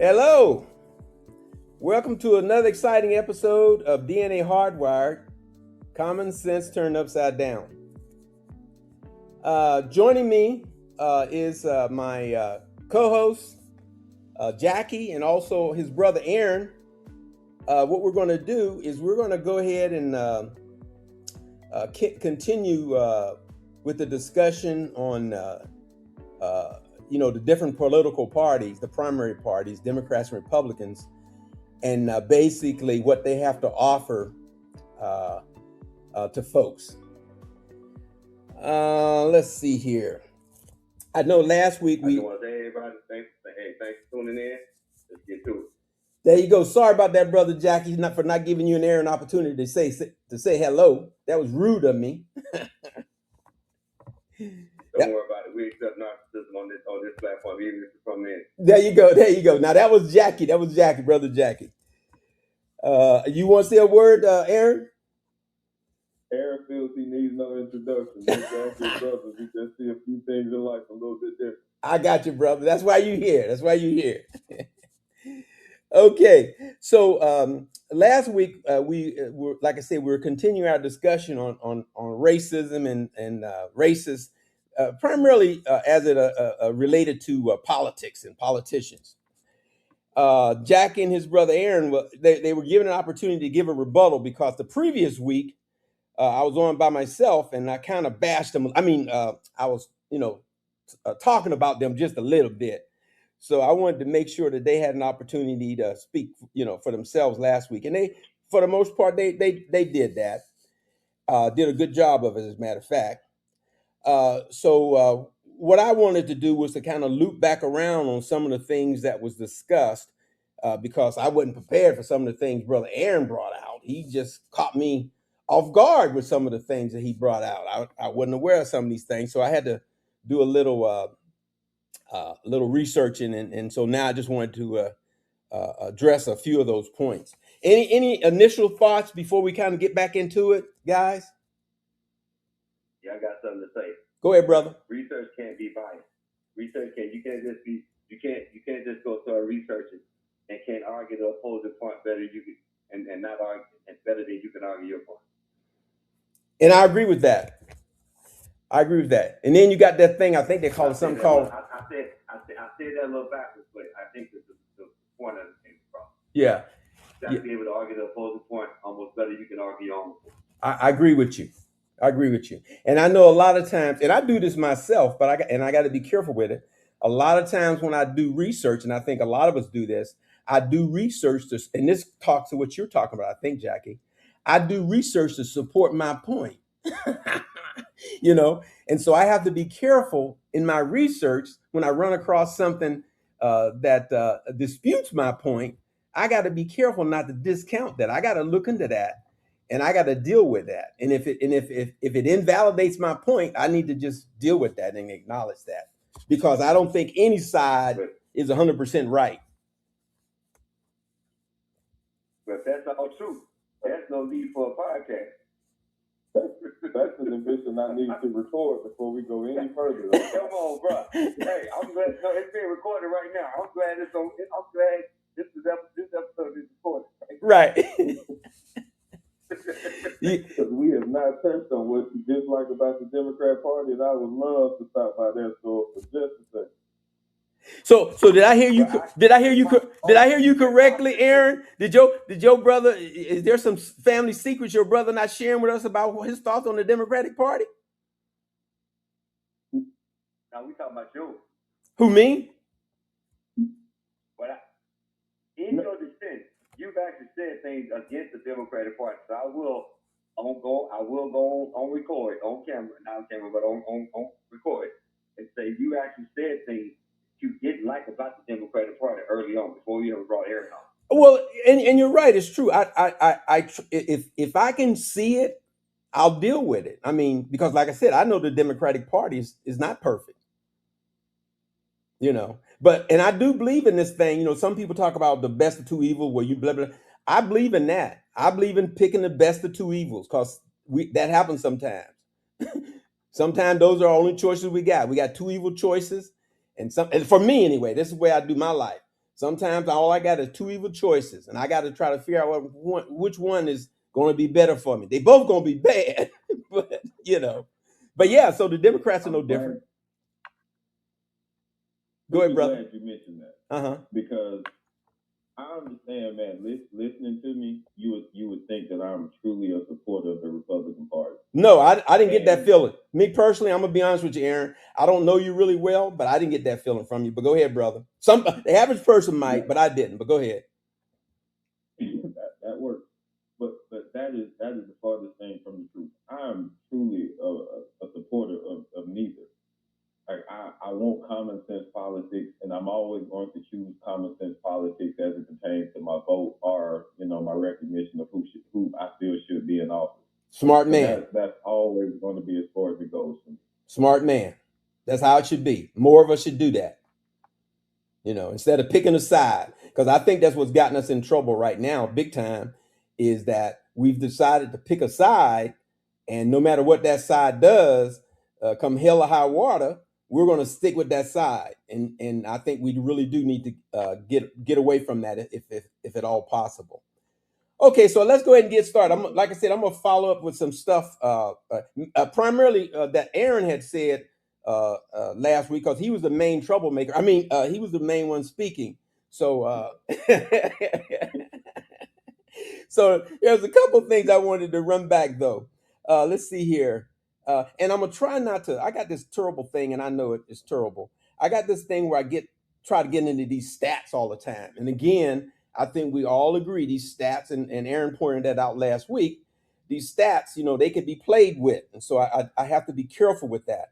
Hello. Welcome to another exciting episode of DNA Hardwired, Common Sense Turned Upside Down. Joining me is my co-host, Jackie, and also his brother, Aaron. What we're going to do is we're going to go ahead and continue with the discussion on the different political parties, the primary parties, Democrats and Republicans, and basically what they have to offer to folks. Let's see here. I know last week I want to say everybody, thanks for tuning in. Let's get to it. There you go. Sorry about that, brother Jackie, for not giving you and Aaron an opportunity to say hello. That was rude of me. Don't worry about it. We accept narcissism on this platform, even if it's from men. There you go. Now that was Jackie, brother Jackie. You want to say a word, Aaron? Aaron feels he needs no introduction. Jackie's brother, we just see a few things in life a little bit different. I got you, brother. That's why you're here. Okay, so last week we were, like I said, we were continuing our discussion on racism and racist, primarily as it related to politics and politicians. Jackie and his brother Aaron, they were given an opportunity to give a rebuttal because the previous week I was on by myself and I kind of bashed them. I mean, I was, talking about them just a little bit. So I wanted to make sure that they had an opportunity to speak, for themselves last week. And they, for the most part, they did that. Did a good job of it, as a matter of fact. So what I wanted to do was to kind of loop back around on some of the things that was discussed because I wasn't prepared for some of the things Brother Aaron brought out. He just caught me off guard with some of the things that he brought out. I wasn't aware of some of these things, so I had to do a little researching, and so now I just wanted to address a few of those points. Any initial thoughts before we kind of get back into it, guys? Yeah, I got something to say. Go ahead, brother. Research can't be biased. You can't just go start researching and can't argue the opposing point better and not argue and better than you can argue your point. And I agree with that. And then you got that thing, I think they call it something called. I said that a little backwards, but I think that's the point of the thing. Yeah. You got to be able to argue the opposing point almost better than you can argue your own point. I agree with you. And I know a lot of times, and I do this myself, but I got to be careful with it. A lot of times when I do research, and I think a lot of us do this, I do research and this talks to what you're talking about, I think, Jackie. I do research to support my point. And so I have to be careful in my research when I run across something that disputes my point. I got to be careful not to discount that. I got to look into that, and I got to deal with that. And if it invalidates my point, I need to just deal with that and acknowledge that, because I don't think any side is 100% right. But that's all true. There's no need for a podcast. That's an admission I need to record before we go any further. Come on, bro. Hey, I'm glad. No, it's being recorded right now. I'm glad this episode is recorded. Right. Because we have not touched on what you dislike about the Democrat Party, and I would love to stop by their store for just a second. So did I hear you? Did I hear you correctly, Aaron? Did your brother? Is there some family secrets your brother not sharing with us about his thoughts on the Democratic Party? Now we talking about you. Who, me? But in your defense, you've actually said things against the Democratic Party. So I will go on record on camera, not on camera, but on record, and say you actually said things you didn't like about the Democratic Party early on before you ever brought Aaron on. Well, and you're right. It's true. If I can see it, I'll deal with it. I mean, because like I said, I know the Democratic Party is not perfect. But I do believe in this thing. Some people talk about the best of two evils, where you blah blah. I believe in that. I believe in picking the best of two evils, because that happens sometimes. Sometimes those are the only choices we got. We got two evil choices. And for me anyway, this is the way I do my life. Sometimes all I got is two evil choices, and I got to try to figure out which one is going to be better for me. They both going to be bad, but But yeah, so the Democrats are no different. Go ahead, brother. Glad you mentioned that. Uh-huh. Because I understand, man. Listening to me, you would think that I'm truly a supporter of the Republican Party. No, I didn't get that feeling. Me personally, I'm gonna be honest with you, Aaron. I don't know you really well, but I didn't get that feeling from you. But go ahead, brother. The average person might, but I didn't. But go ahead. that works. But that is the farthest thing from the truth. I'm truly a supporter of neither. Like I want common sense politics, and I'm always going to choose common sense politics as it pertains to my vote or my recognition of who I feel should be in office. Smart man. That's always going to be as far as it goes for me. Smart man. That's how it should be. More of us should do that. Instead of picking a side, because I think that's what's gotten us in trouble right now, big time, is that we've decided to pick a side, and no matter what that side does, come hell or high water, we're going to stick with that side. And I think we really do need to get away from that if at all possible. Okay, so let's go ahead and get started. Like I said, I'm going to follow up with some stuff, primarily that Aaron had said last week, because he was the main troublemaker. I mean, he was the main one speaking. So, so there's a couple things I wanted to run back, though. Let's see here. And I'm going to try not to. I got this terrible thing, and I know it's terrible. I got this thing where I try to get into these stats all the time. And again, I think we all agree these stats, and Aaron pointed that out last week. These stats, they could be played with. And so I have to be careful with that.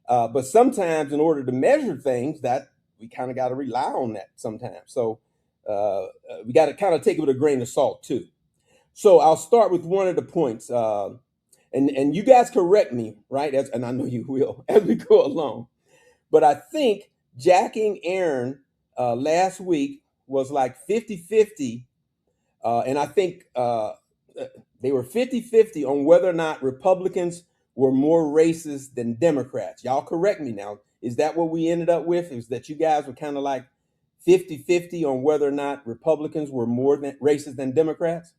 But sometimes in order to measure things, that we kind of got to rely on that sometimes. So we got to kind of take it with a grain of salt too. So I'll start with one of the points. And you guys correct me, right? And I know you will as we go along. But I think jacking Aaron last week was like 50-50. And I think they were 50-50 on whether or not Republicans were more racist than Democrats. Y'all correct me now. Is that what we ended up with? Is that you guys were kind of like 50-50 on whether or not Republicans were more racist than Democrats?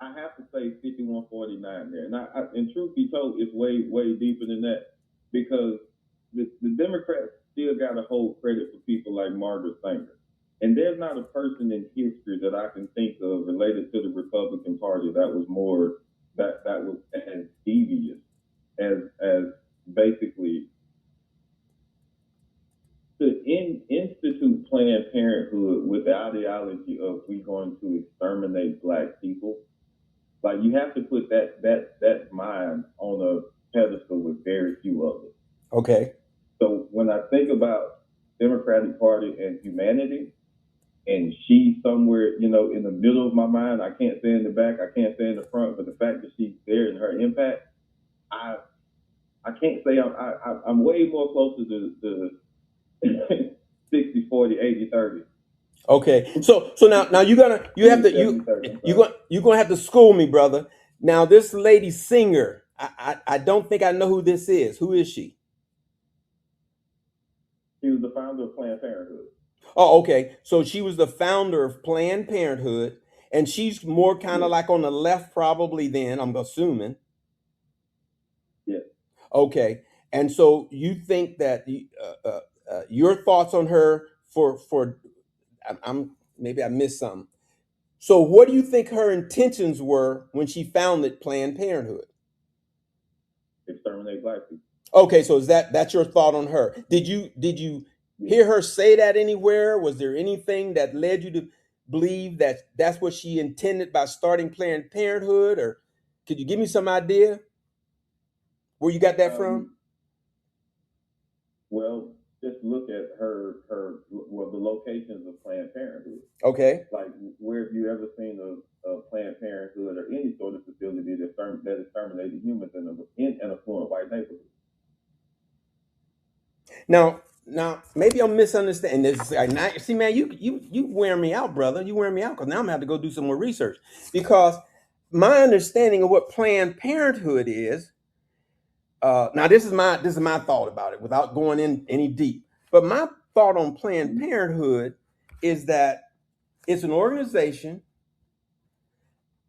I have to say 51-49 there. And truth be told, it's way, way deeper than that, because the Democrats still got to hold credit for people like Margaret Sanger. And there's not a person in history that I can think of related to the Republican Party that was more, that was as devious as basically to institute Planned Parenthood with the ideology of we're going to exterminate Black people. Like, you have to put that mind on a pedestal with very few of it. Okay. So when I think about Democratic Party and humanity, and she's somewhere, in the middle of my mind, I can't say in the back, I can't say in the front, but the fact that she's there and her impact, I can't say I'm way more closer to 60-40, 80-30. Okay, so now you're gonna have to school me, brother. Now this lady Singer, I don't think I know who this is. Who is she? She was the founder of Planned Parenthood. Oh, okay. So she was the founder of Planned Parenthood, and she's more kind of like on the left, probably. Then I'm assuming. Yeah. Okay, and so you think that your thoughts on her for maybe I missed something. So what do you think her intentions were when she founded Planned Parenthood? Exterminate Black people. Okay, so that's your thought on her? Did you hear her say that anywhere? Was there anything that led you to believe that that's what she intended by starting Planned Parenthood, or could you give me some idea where you got that from? Well, just look at the locations of Planned Parenthood. Okay. Like, where have you ever seen a Planned Parenthood or any sort of facility that exterminated humans in an affluent white neighborhood? Now, maybe I'm misunderstanding this. See, man, you wear me out, brother. You wear me out, because now I'm gonna have to go do some more research, because my understanding of what Planned Parenthood is, Now this is my thought about it without going in any deep. But my thought on Planned Parenthood is that it's an organization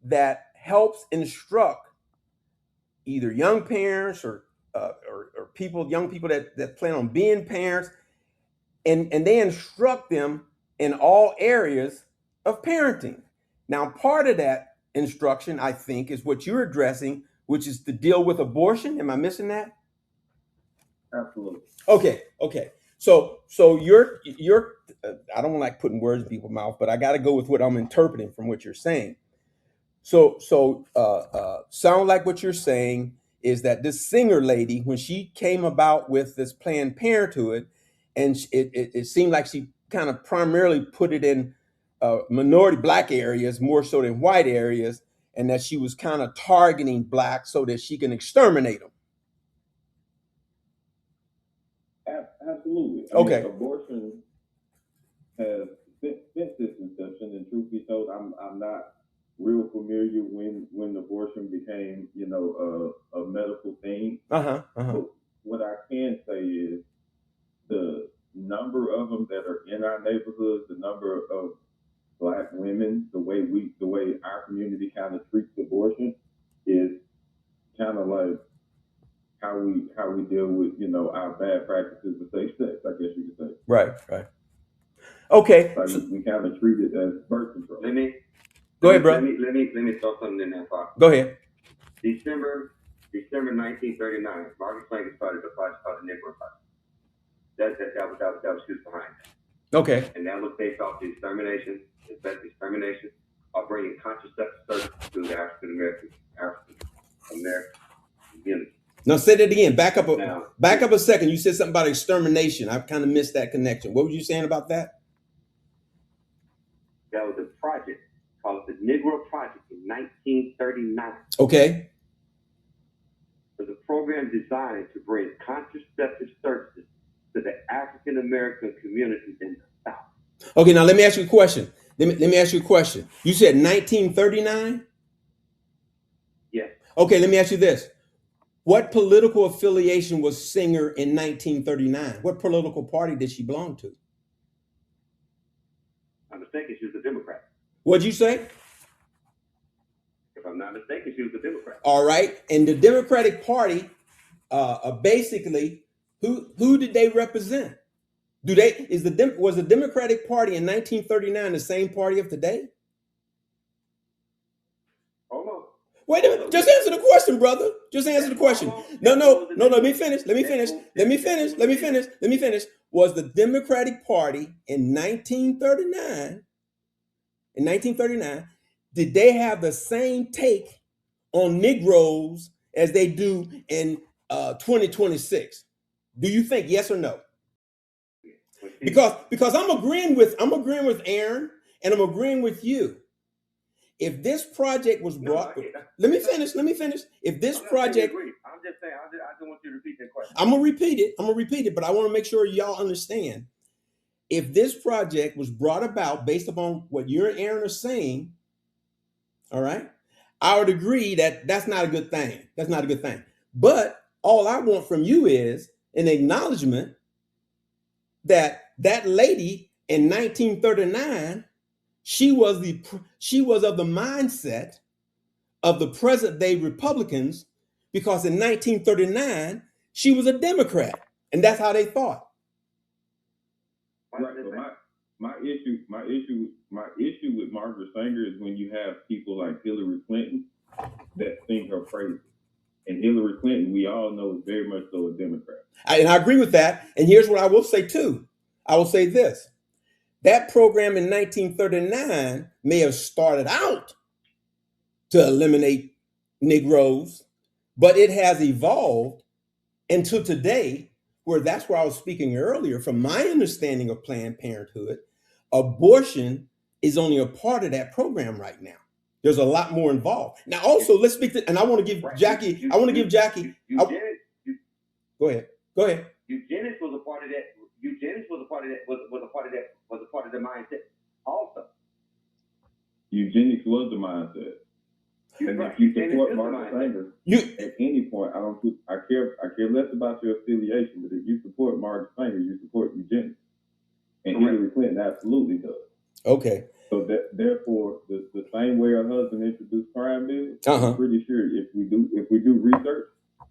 that helps instruct either young parents or young people that plan on being parents, and they instruct them in all areas of parenting. Now, part of that instruction, I think, is what you're addressing, which is to deal with abortion. Am I missing that? Absolutely. Okay. So you're I don't like putting words in people's mouth, but I got to go with what I'm interpreting from what you're saying. So sound like what you're saying is that this Singer lady, when she came about with this Planned Parenthood, and it seemed like she kind of primarily put it in minority Black areas more so than white areas, and that she was kind of targeting Blacks so that she can exterminate them. Absolutely. Okay. I mean, abortion has since its inception, and truth be told, I'm not real familiar when abortion became, a medical thing. But what I can say is the number of them that are in our neighborhoods, the number of Black women, the way our community kind of treats abortion is kind of like how we deal with, our bad practices with safe sex, I guess you could say. Right. Okay. Like we kind of treat it as birth control. Go ahead, bro. Let me throw something in there, Pop. Go ahead. December 1939, Margaret Sanger started the project called the Negro Project. That was who's behind that. Okay. And that was based off the extermination of bringing contraceptive services to the African American community. Now say that again. Back up a second. You said something about extermination. I kind of missed that connection. What were you saying about that? That was a project called the Negro Project in 1939. Okay. It was a program designed to bring contraceptive services to the African American communities in the South. Okay, now let me ask you a question. Let me ask you a question. You said 1939? Yes. Okay, let me ask you this. What political affiliation was Singer in 1939? What political party did she belong to? I'm mistaken, she was a Democrat. What'd you say? If I'm not mistaken, she was a Democrat. All right. And the Democratic Party, basically, who did they represent? Was the Democratic Party in 1939 the same party of today? Hold on. Wait a minute. Just answer the question, brother. Just answer the question. No. Let me finish. Was the Democratic Party in 1939, did they have the same take on Negroes as they do in 2026? Do you think yes or no? Because I'm agreeing with Aaron, and I'm agreeing with you. If this project was brought, let me finish. If this project, I'm just saying, I just want you to repeat that question. I'm gonna repeat it, but I want to make sure y'all understand. If this project was brought about based upon what you and Aaron are saying, all right, I would agree that that's not a good thing. That's not a good thing. But all I want from you is an acknowledgement that lady in 1939, she was of the mindset of the present day Republicans, because in 1939 she was a Democrat, and that's how they thought. Right, but my issue with Margaret Sanger is when you have people like Hillary Clinton that think her crazy. And Hillary Clinton, we all know, is very much so a Democrat. And I agree with that. And here's what I will say too. I will say this. That program in 1939 may have started out to eliminate Negroes, but it has evolved until today, where that's where I was speaking earlier. From my understanding of Planned Parenthood, abortion is only a part of that program right now. There's a lot more involved. Now, also, let's speak to, and I want to give Jackie, go ahead. Eugenics was a part of that. Eugenics was a part of the mindset also. Eugenics was the mindset. And if you support Margaret Sanger at any point, I care less about your affiliation, but if you support Margaret Sanger, you support eugenics. And Hillary Clinton absolutely does. Okay. So therefore, the same way her husband introduced crime bills, I'm pretty sure if we do research,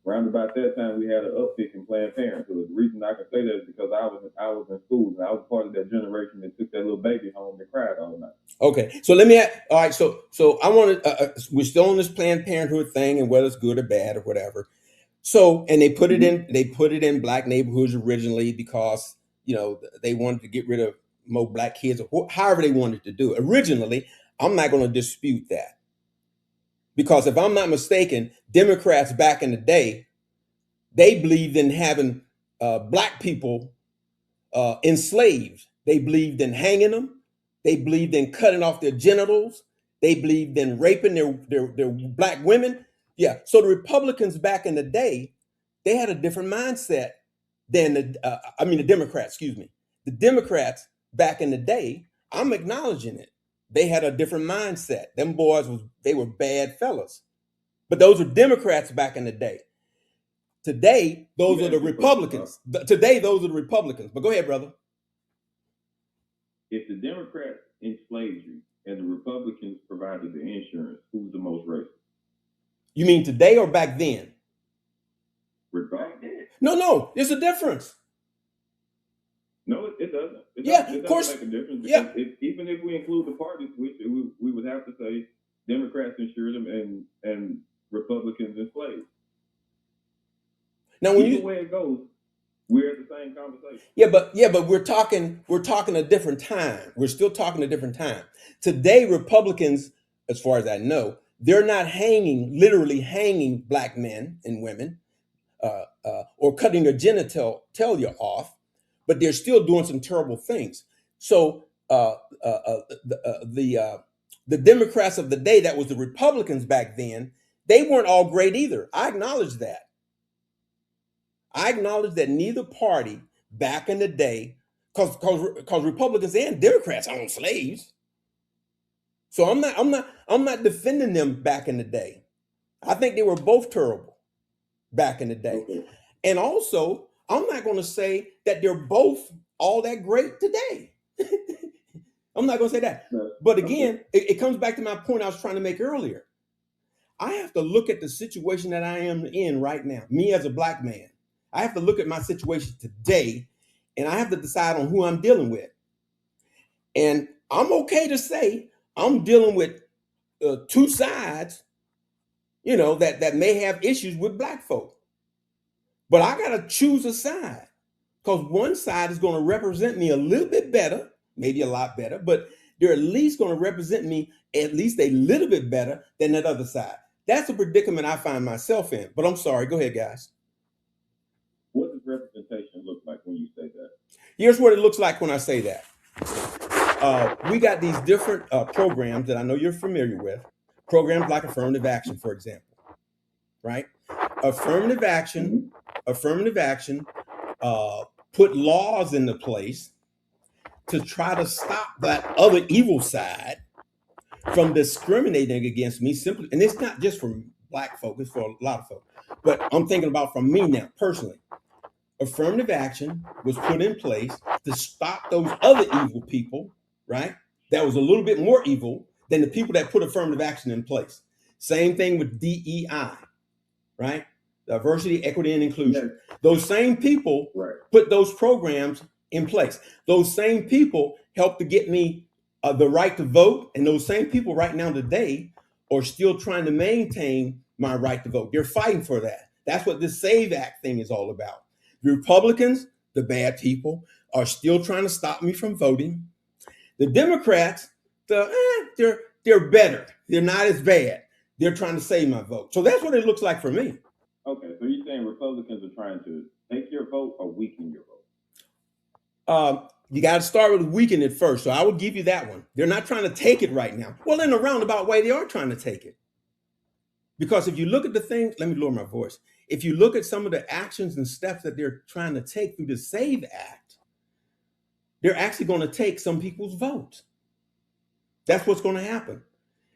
around about that time we had an uptick in Planned Parenthood. The reason I can say that is because I was in school and I was part of that generation that took that little baby home and cried all night. Okay, so let me ask, all right. So I want to. We're still on this Planned Parenthood thing, and whether it's good or bad or whatever. So, and they put it in. They put it in black neighborhoods originally because they wanted to get rid of more black kids, or however they wanted to do it. Originally, I'm not going to dispute that, because if I'm not mistaken, Democrats back in the day, they believed in having black people enslaved. They believed in hanging them. They believed in cutting off their genitals. They believed in raping their black women. Yeah. So the Republicans back in the day, they had a different mindset than the Democrats, excuse me. The Democrats back in the day, I'm acknowledging it. They had a different mindset. Them boys they were bad fellas. But those were Democrats back in the day. Today, those are the Republicans. Today, those are the Republicans. But go ahead, brother. If the Democrats enslaved you and the Republicans provided the insurance, who's the most racist? You mean today or back then? Regardless. No, there's a difference. No, it doesn't. Of course. Make a difference. Yeah. Even if we include the parties, we would have to say Democrats insured them and Republicans enslaved. Now, when either way it goes, we're at the same conversation. Yeah, but we're talking a different time. We're still talking a different time. Today, Republicans, as far as I know, they're not literally hanging black men and women, or cutting their genitalia off, but they're still doing some terrible things. So the Democrats of the day, that was the Republicans back then, they weren't all great either. I acknowledge that. I acknowledge that neither party back in the day, because Republicans and Democrats owned slaves. So I'm not defending them back in the day. I think they were both terrible back in the day. Okay. And also, I'm not going to say that they're both all that great today. I'm not going to say that. But again, it comes back to my point I was trying to make earlier. I have to look at the situation that I am in right now, me as a black man. I have to look at my situation today, and I have to decide on who I'm dealing with. And I'm okay to say I'm dealing with two sides, that may have issues with black folk. But I got to choose a side, because one side is going to represent me a little bit better, maybe a lot better, but they're at least going to represent me at least a little bit better than that other side. That's a predicament I find myself in. But I'm sorry. Go ahead, guys. What does representation look like when you say that? Here's what it looks like when I say that. We got these different programs that I know you're familiar with. Programs like affirmative action, for example, right? Affirmative action put laws into place to try to stop that other evil side from discriminating against me simply. And it's not just for black folk, it's for a lot of folks. But I'm thinking about from me now, personally. Affirmative action was put in place to stop those other evil people, right? That was a little bit more evil than the people that put affirmative action in place. Same thing with DEI, right? Diversity, equity, and inclusion. Yes. Those same people put those programs in place. Those same people helped to get me the right to vote. And those same people right now today are still trying to maintain my right to vote. They're fighting for that. That's what this SAVE Act thing is all about. The Republicans, the bad people, are still trying to stop me from voting. The Democrats, they're better. They're not as bad. They're trying to save my vote. So that's what it looks like for me. Okay, so you're saying Republicans are trying to take your vote or weaken your vote? You got to start with weakening it first. So I will give you that one. They're not trying to take it right now. Well, in a roundabout way, they are trying to take it. Because if you look at the things, let me lower my voice. If you look at some of the actions and steps that they're trying to take through the SAVE Act, they're actually going to take some people's votes. That's what's going to happen.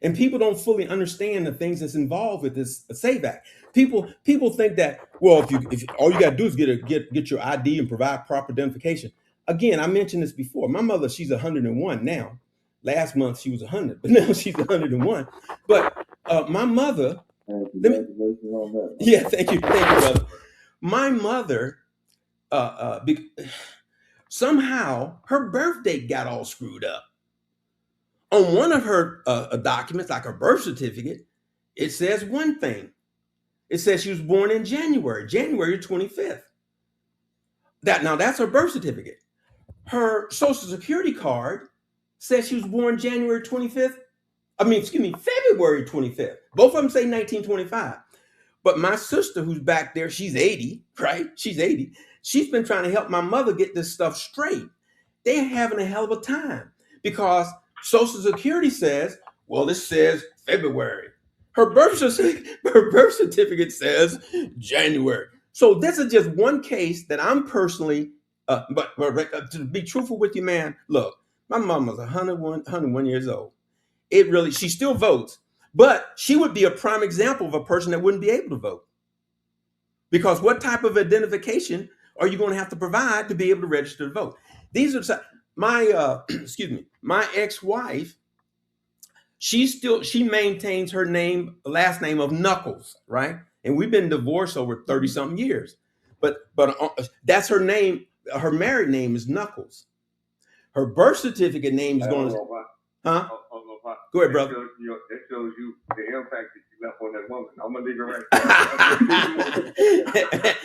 And people don't fully understand the things that's involved with this SAVE Act. People think that, well, if all you got to do is get your ID and provide proper identification. Again, I mentioned this before. My mother, she's 101 now. Last month she was 100, but now she's 101. But my mother, Congratulations on that. yeah, thank you, brother. My mother, somehow her birth date got all screwed up. On one of her documents, like her birth certificate, it says one thing. It says she was born in January 25th. That's her birth certificate. Her social security card says she was born February 25th. Both of them say 1925. But my sister, who's back there, she's 80, right? She's 80. She's been trying to help my mother get this stuff straight. They're having a hell of a time because Social Security says, well, this says February. Her birth certificate says January. So this is just one case that I'm personally, but to be truthful with you, man, look, my mom was 101 years old. She still votes, but she would be a prime example of a person that wouldn't be able to vote. Because what type of identification are you going to have to provide to be able to register to vote? These are my my ex-wife. She maintains her last name of Knuckles, right? And we've been divorced over 30 something years, but that's her name. Her married name is Knuckles. Her birth certificate name is going to, huh? Go ahead, brother. That shows you the impact that you left on that woman. I'm gonna leave it right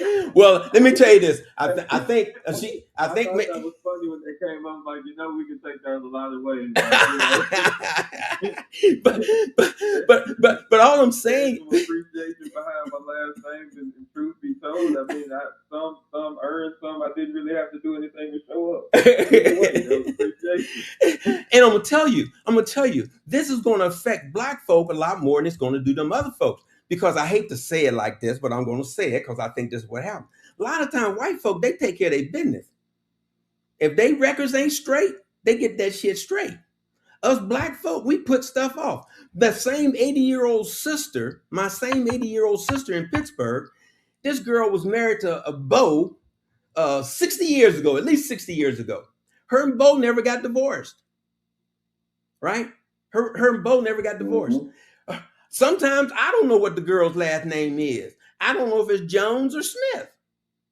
there. Well, let me tell you this. I think I thought that was funny when they came up. Like, we can take that a lot of ways. But all I'm saying. Some appreciation behind my last name, and truth be told, I mean, some earned, some I didn't really have to do anything to show up. And I'm gonna tell you, this is going to affect Black folk a lot more than it's going to do them other folks. Because I hate to say it like this, but I'm going to say it because I think this is what happens. A lot of times, white folk, they take care of their business. If they records ain't straight, they get that shit straight. Us Black folk, we put stuff off. The same 80-year-old sister, my same 80-year-old sister in Pittsburgh, this girl was married to a Bo 60 years ago, at least 60 years ago. Her and Bo never got divorced. Right? Her and Bo never got divorced. Mm-hmm. Sometimes I don't know what the girl's last name is. I don't know if it's Jones or Smith.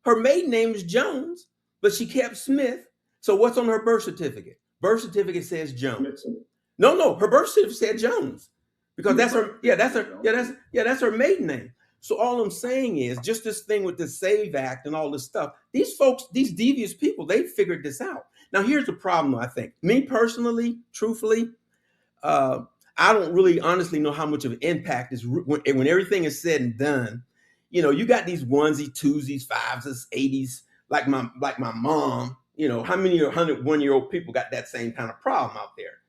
Her maiden name is Jones, but she kept Smith. So what's on her birth certificate? Birth certificate says Jones. No, her birth certificate said Jones because that's her maiden name. So all I'm saying is just this thing with the SAVE Act and all this stuff. These folks, these devious people, they figured this out. Now here's the problem. I think me personally, truthfully, I don't really honestly know how much of an impact is when everything is said and done. You got these onesie, twosies, fives, 80s, like my mom. How many 101-year-old people got that same kind of problem out there?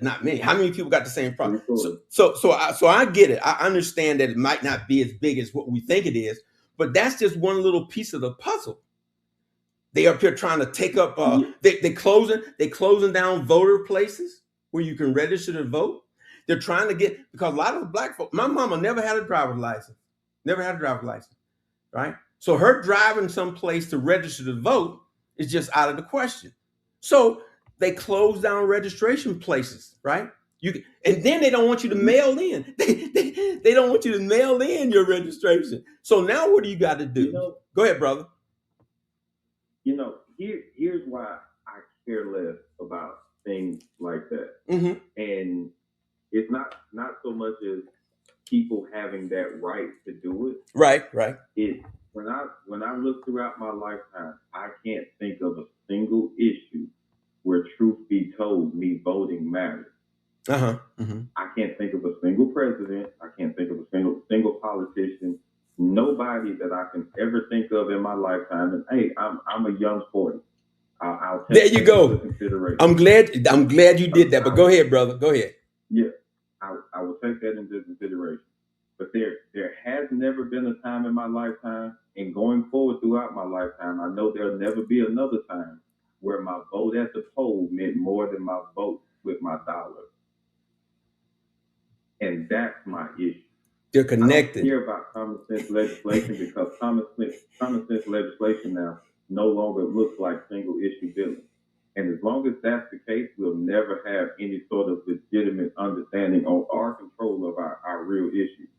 Not many. How many people got the same problem? So I get it. I understand that it might not be as big as what we think it is, but that's just one little piece of the puzzle. They up here trying to take up. They closing down voter places where you can register to vote. They're trying to get, because a lot of Black folks. My mama never had a driver's license. Right? So her driving someplace to register to vote is just out of the question. So they close down registration places, right? And then they don't want you to mail in. They don't want you to mail in your registration. So now what do you got to do? Go ahead, brother. Here's why I care less about things like that. Mm-hmm. And it's not so much as people having that right to do it. Right. It's when I look throughout my lifetime, I can't think of a single issue where, truth be told, me voting matters. Mm-hmm. I can't think of a single president. I can't think of a single politician. Nobody that I can ever think of in my lifetime. And hey, I'm a young 40. I'll take there you go. Consideration. I'm glad you did that. But go ahead, brother. Go ahead. Yeah, I will take that into consideration. But there has never been a time in my lifetime, and going forward throughout my lifetime, I know there'll never be another time where my vote at the poll meant more than my vote with my dollar. And that's my issue. They're I don't connected. care about common sense legislation because common sense legislation now no longer looks like single issue billing. And as long as that's the case, we'll never have any sort of legitimate understanding or control of our real issues.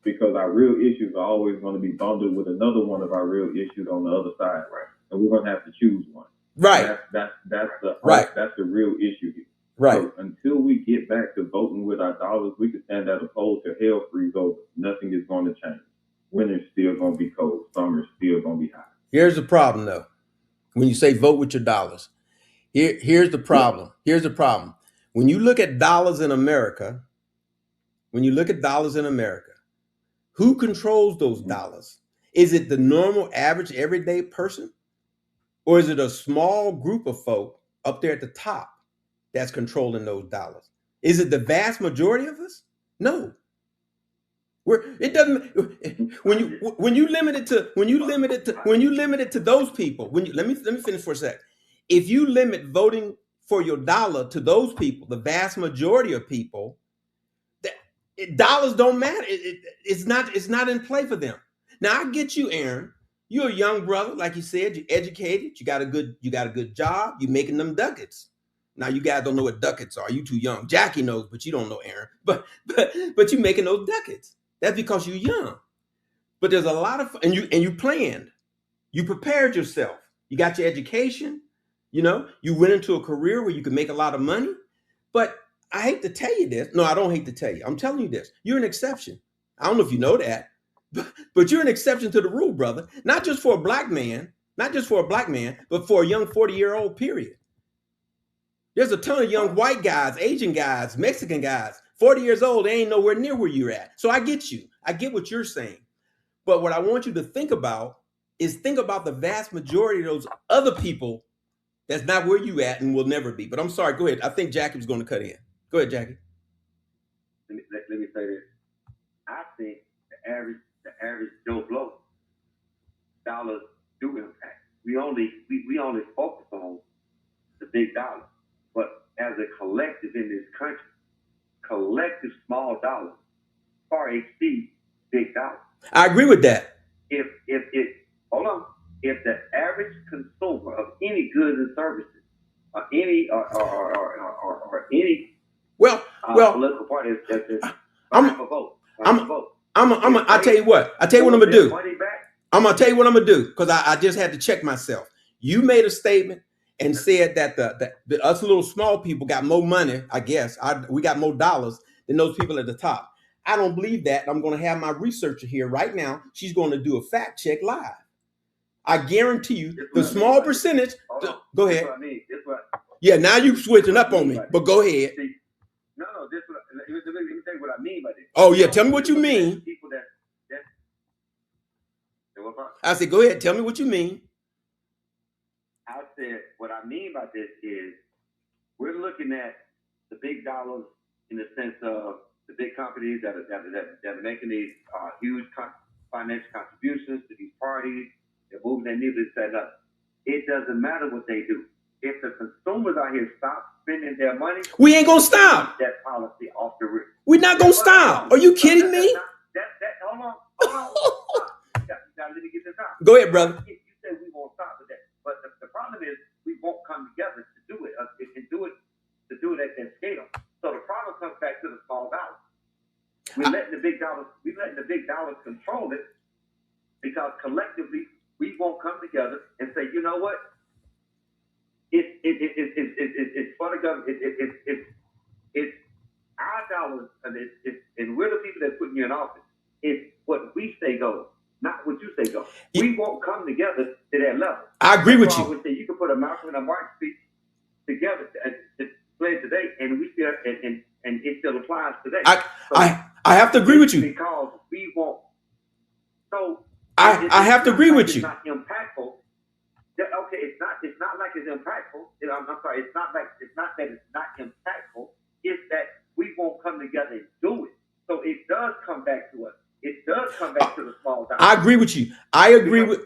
Because our real issues are always going to be bundled with another one of our real issues on the other side, right? And we're going to have to choose one. Right. That's the real issue here. Right. So until we get back to voting with our dollars, we can stand at a poll till hell freeze over. Nothing is going to change. Winter's still going to be cold. Summer's still going to be hot. Here's the problem, though. When you say vote with your dollars, here's the problem. Here's the problem. When you look at dollars in America, who controls those dollars? Is it the normal, average, everyday person? Or is it a small group of folk up there at the top that's controlling those dollars? Is it the vast majority of us? No. It doesn't. When you limit it to those people. Let me finish for a sec. If you limit voting for your dollar to those people, the vast majority of people, dollars don't matter. It's not in play for them. Now I get you, Aaron. You're a young brother, like you said. You're educated. You got a good job. You're making them ducats. Now you guys don't know what ducats are. You too young. Jackie knows, but you don't know, Aaron. But you're making those ducats. That's because you're young. But there's a lot of and you planned. You prepared yourself. You got your education. You went into a career where you could make a lot of money. But I hate to tell you this. No, I don't hate to tell you. I'm telling you this. You're an exception. I don't know if you know that, but you're an exception to the rule, brother. Not just for a black man, but for a young 40-year-old, period. There's a ton of young white guys, Asian guys, Mexican guys, 40 years old. They ain't nowhere near where you're at. So I get you. I get what you're saying. But what I want you to think about the vast majority of those other people that's not where you at and will never be. But I'm sorry. Go ahead. I think Jackie was going to cut in. Go ahead, Jackie. Let me say this. I think the average Joe Blow dollars do impact. We only focus on the big dollars. But as a collective in this country, collective small dollars far exceed big dollars. I agree with that. If the average consumer of any goods and services or any political party I tell you what I'm gonna do. I'm gonna tell you what I'm gonna do because I just had to check myself. You made a statement and said that the us little small people got more money. I guess we got more dollars than those people at the top. I don't believe that. I'm going to have my researcher here right now. She's going to do a fact check live. I guarantee you the small percentage. Go ahead. Yeah, now you switching up on me, but go ahead. No, let me tell you what I mean by this. Oh yeah, tell me what you mean. I said, go ahead. Tell me what you mean. I said, what I mean by this is we're looking at the big dollars in the sense of the big companies that are making these huge financial contributions to these parties. They're moving their needles and setting up. It doesn't matter what they do. If the consumers out here stop spending their money, we ain't gonna stop that policy off the rip. We're not gonna stop. Are you kidding me? Hold on. Let me get this out. Go ahead, brother. You said we won't stop with that, but the problem is we won't come together to do it. To do it at that scale. So the problem comes back to the small dollars. We're letting the big dollars control it because collectively we won't come together and say, you know what? It's for the government. It's our dollars, and we're the people that put you in office. It's what we say goes, not what you say goes. We won't come together to that level. I agree with you. I would say you can put a Malcolm and a Marx speech together to play today, and we still and it still applies today. I have to agree with you because we won't. So I have to agree with you. It's not impactful. Okay, it's not like it's impactful. I'm sorry. It's not that it's not impactful. It's that we won't come together and do it. So it does come back to us. It does come back to the small dollars. I agree with you. I agree with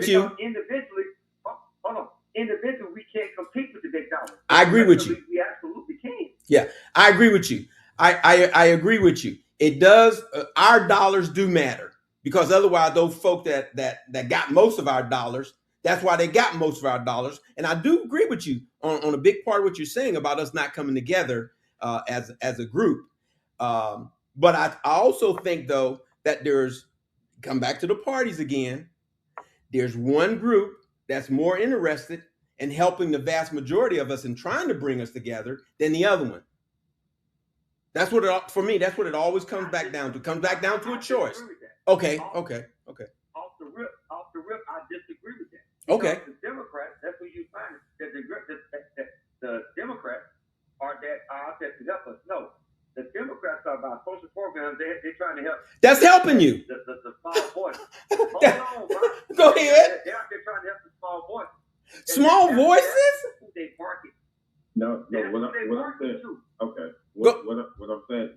you. Individually, hold on. Individually, we can't compete with the big dollars. I agree with you. We absolutely can. Yeah, I agree with you. I agree with you. It does. Our dollars do matter, because otherwise, those folk that got most of our dollars, that's why they got most of our dollars. And I do agree with you on a big part of what you're saying about us not coming together as a group. But I also think, though, that there's, come back to the parties again. There's one group that's more interested in helping the vast majority of us and trying to bring us together than the other one. That's what it, for me. That's what it always comes back down to. Comes back down to a choice. Okay. Off the rip, I disagree with that. Okay. The Democrats, that's what you find, that the Democrats are that out there to help us. No, the Democrats are about social programs. They're trying to help. That's helping you. The small voices. Hold on, bro. Go ahead. They're out there trying to help the sml voices. Small voices? They market. No, what I'm saying. Okay. What I'm saying,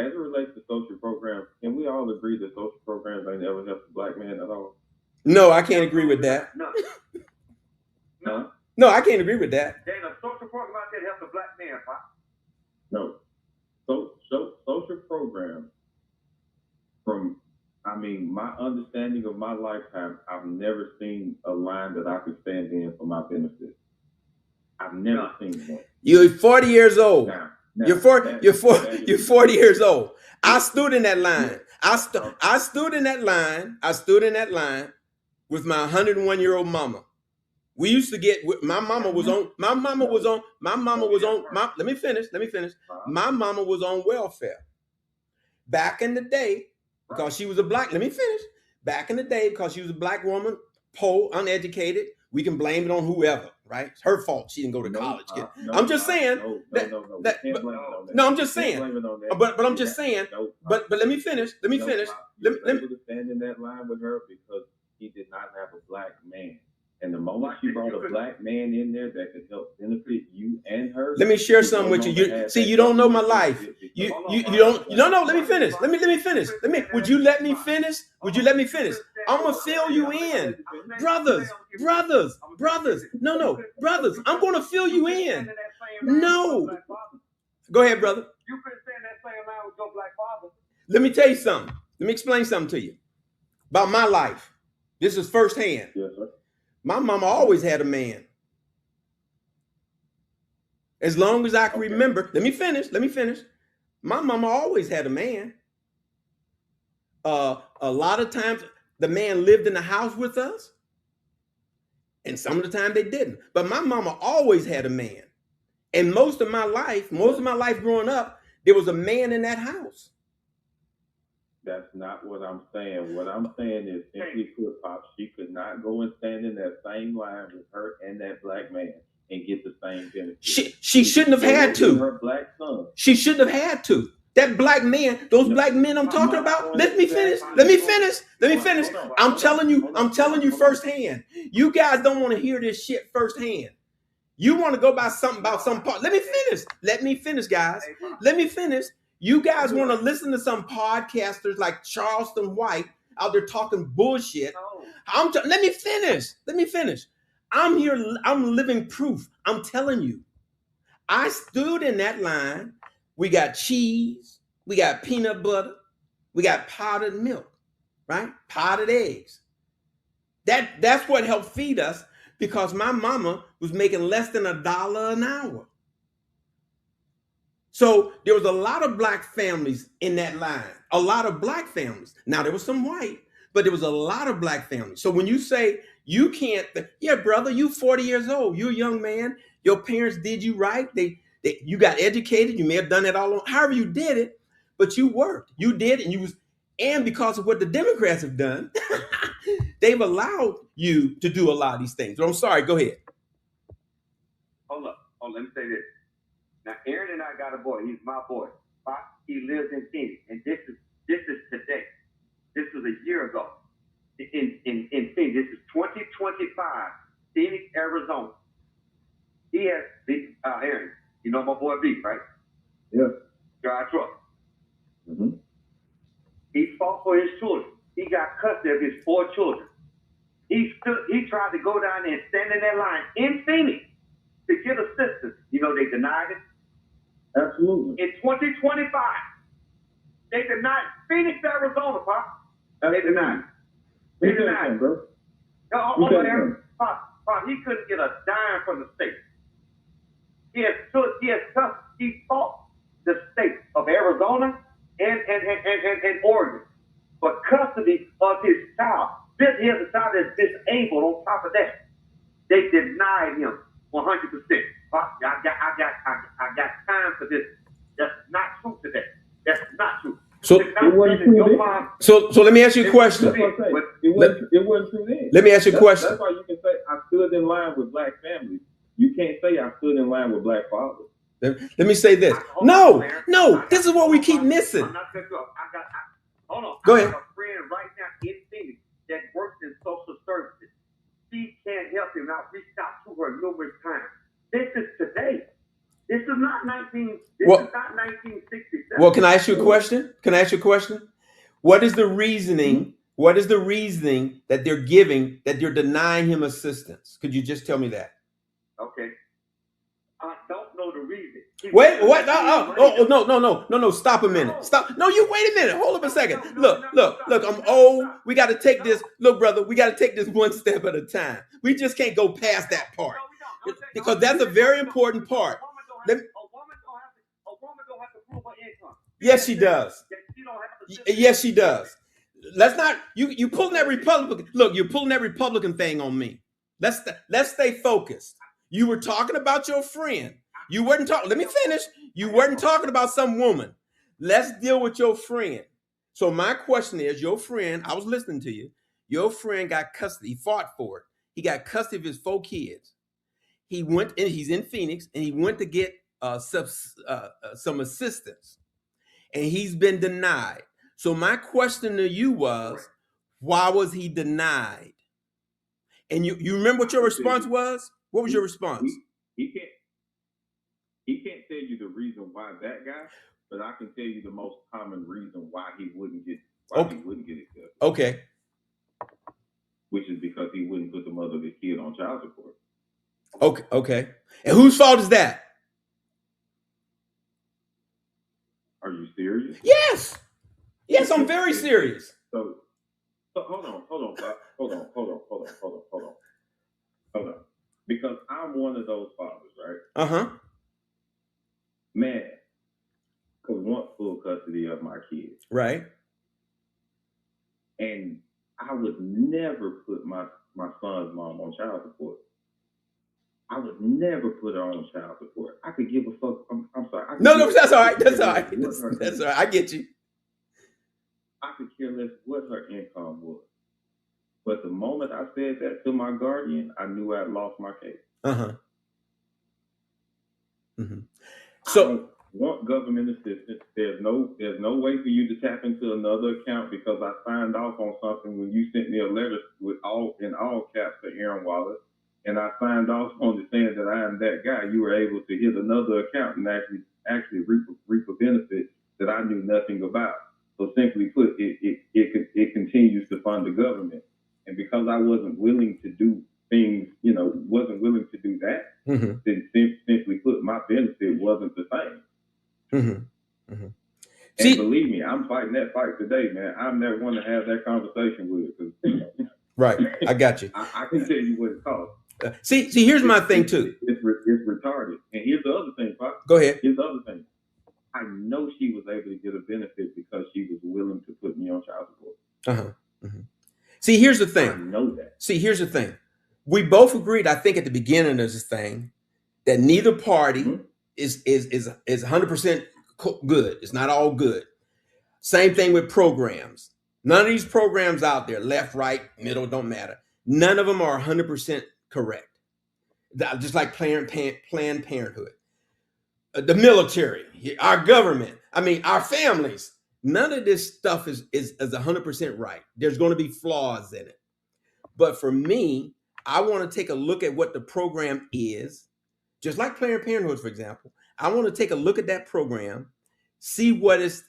as it relates to social programs, can we all agree that social programs ain't ever helped the black man at all? No, I can't agree with that. No, I can't agree with that. There ain't a social program out there to help the black man, Pop. No. Social programs, from, my understanding of my lifetime, I've never seen a line that I could stand in for my benefit. I've never seen one. You're 40 years old. Now, You're 40 years old. I stood in that line. I stood in that line. I stood in that line with my 101-year-old mama. We used to get, let me finish. My mama was on welfare. Back in the day, because she was a black, let me finish. Back in the day, because she was a black woman, poor, uneducated, we can blame it on whoever, right? It's her fault. She didn't go to college. I'm just saying. No, I'm just saying. But I'm just saying. But let me finish. Let me finish. Let me stand in that line with her because he did not have a black man. And the moment she brought a black man in there that could help benefit you and her. Let me share something with you. You don't know my life. You don't. No. Let me finish. Let me finish. Would you let me finish? I'm gonna fill you in, brothers. No, brothers. I'm gonna fill you in. No. Go ahead, brother. You couldn't stand that same line with your black father. Let me tell you something. Let me explain something to you about my life. This is firsthand. Yes, sir. My mama always had a man. As long as I can remember. Let me finish. My mama always had a man. A lot of times the man lived in the house with us. And some of the time they didn't. But my mama always had a man. And most of my life growing up, there was a man in that house. That's not what I'm saying. What I'm saying is, simply put, Pop, she could not go and stand in that same line with her and that black man and get the same benefit. She shouldn't have had to. Her black son. She shouldn't have had to. That black man, those black men I'm talking about. Let me finish. I'm telling you firsthand. You guys don't want to hear this shit firsthand. You want to go by something about some part. Let me finish, guys. Let me finish. You guys want to listen to some podcasters like Charleston White out there talking bullshit. Let me finish. I'm here. I'm living proof. I'm telling you. I stood in that line. We got cheese. We got peanut butter. We got powdered milk, right? Powdered eggs. That's what helped feed us, because my mama was making less than $1 an hour. So there was a lot of black families in that line, a lot of black families. Now there was some white, but there was a lot of black families. So when you say you can't, yeah, brother, you 40 years old, you're a young man. Your parents did you right. You got educated. You may have done it all on, however you did it, but you worked, you did, and because of what the Democrats have done, they've allowed you to do a lot of these things. So I'm sorry, go ahead. Hold up. Let me say this. Now, Aaron and I got a boy. He's my boy. He lives in Phoenix, and this is today. This was a year ago. In Phoenix, this is 2025, Phoenix, Arizona. He has Aaron. You know my boy B, right? Yeah. Drive truck. Mm-hmm. He fought for his children. He got custody of his 4 children. He tried to go down there and stand in that line in Phoenix to get assistance. You know, they denied it. Absolutely. In 2025, they denied Phoenix, Arizona, Pop. They denied. They denied. Bro. Pop, he couldn't get a dime from the state. He fought the state of Arizona and Oregon for custody of his child. He has a child that's disabled. On top of that, they denied him 100%. Pop, I got time for this. That's not true today. That's not true. So let me ask you a question. It wasn't true then. Let me ask you a question. That's why you can say I stood in line with black families. You can't say I stood in line with black fathers. Let me say this. No, this is what we keep missing. I'm not cut you off. Hold on. Go ahead. I have a friend right now in Phoenix that works in social services. She can't help him. I've reached out to her numerous times. This is today. This is not 1967. Well, can I ask you a question? What is the reasoning? What is the reasoning that they're giving that they're denying him assistance? Could you just tell me that? Okay. I don't know the reason. Wait, what? No. Stop a minute. Stop. No, you wait a minute. Hold up a second. Look. I'm old. We got to take this. Look, brother, we got to take this one step at a time. We just can't go past that part because that's a very important part. A woman don't have to prove her income. Yes, she does. Yes, she does. Let's not. You pulling that Republican. Look, you're pulling that Republican thing on me. Let's stay focused. You were talking about your friend. You weren't talking. Let me finish. You weren't talking about some woman. Let's deal with your friend. So my question is, your friend. I was listening to you. Your friend got custody. He fought for it. He got custody of his 4 kids. He went and he's in Phoenix, and he went to get some assistance, and he's been denied. So my question to you was, why was he denied? And you remember what your response was? What was your response? He can't tell you the reason why that guy, but I can tell you the most common reason why he wouldn't get accepted. Okay. Which is because he wouldn't put the mother of his kid on child support. Okay. And whose fault is that? Are you serious? Yes, I'm very serious. So hold on. Because I'm one of those fathers, right? Man, because want full custody of my kids. Right. And I would never put my son's mom on child support. I would never put her on child support. I could give a fuck. I'm sorry. No, that's all right. That's all right. That's all right. I get you. I could care less what her income was. But the moment I said that to my guardian, I knew I'd lost my case. So I don't want government assistance. There's no way for you to tap into another account because I signed off on something when you sent me a letter with all caps to Aaron Wallace. And I signed off on it saying that I am that guy. You were able to hit another account and actually reap a benefit that I knew nothing about. So simply put, it continues to fund the government. And because I wasn't willing to do things, wasn't willing to do that, then simply put, my benefit wasn't the same. And believe me, I'm fighting that fight today, man. I'm that one to have that conversation with. Right, I got you. I can tell you what it costs. See, here's my thing too. It's retarded. And here's the other thing, Pop. Go ahead. Here's the other thing. I know she was able to get a benefit because she was willing to put me on child support. See, here's the thing. I know that. See, here's the thing. We both agreed, I think, at the beginning of this thing, that neither party is 100% good. It's not all good. Same thing with programs. None of these programs out there, left, right, middle, don't matter. None of them are 100% correct. Just like Planned Parenthood, the military, our government, our families. None of this stuff is 100% right. There's going to be flaws in it. But for me, I want to take a look at what the program is, just like Planned Parenthood, for example. I want to take a look at that program, see what is.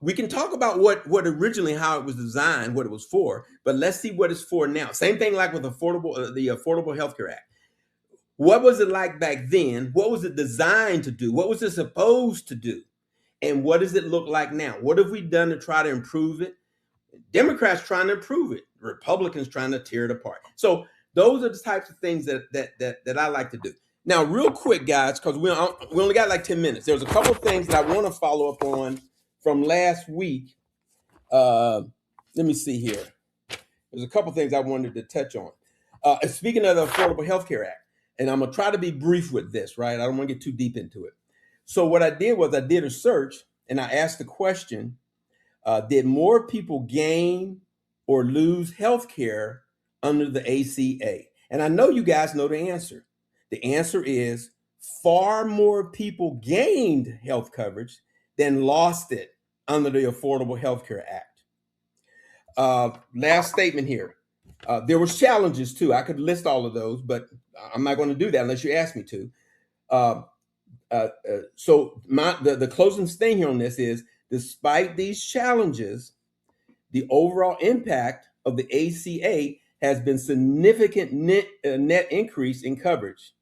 We can talk about what originally, how it was designed, what it was for, but let's see what it's for now. Same thing like with the Affordable Health Care Act. What was it like back then? What was it designed to do? What was it supposed to do? And what does it look like now? What have we done to try to improve it? Democrats trying to improve it. Republicans trying to tear it apart. So those are the types of things that I like to do. Now, real quick, guys, because we only got like 10 minutes. There's a couple of things that I want to follow up on from last week. Let me see here. There's a couple of things I wanted to touch on. Speaking of the Affordable Health Care Act, and I'm going to try to be brief with this, right? I don't want to get too deep into it. So what I did was I did a search and I asked the question, did more people gain or lose health care under the ACA? And I know you guys know the answer. The answer is far more people gained health coverage than lost it under the Affordable Health Care Act. Last statement here. There was challenges too. I could list all of those, but I'm not going to do that unless you ask me to. So the closing thing here on this is, despite these challenges, the overall impact of the ACA has been significant net increase in coverage,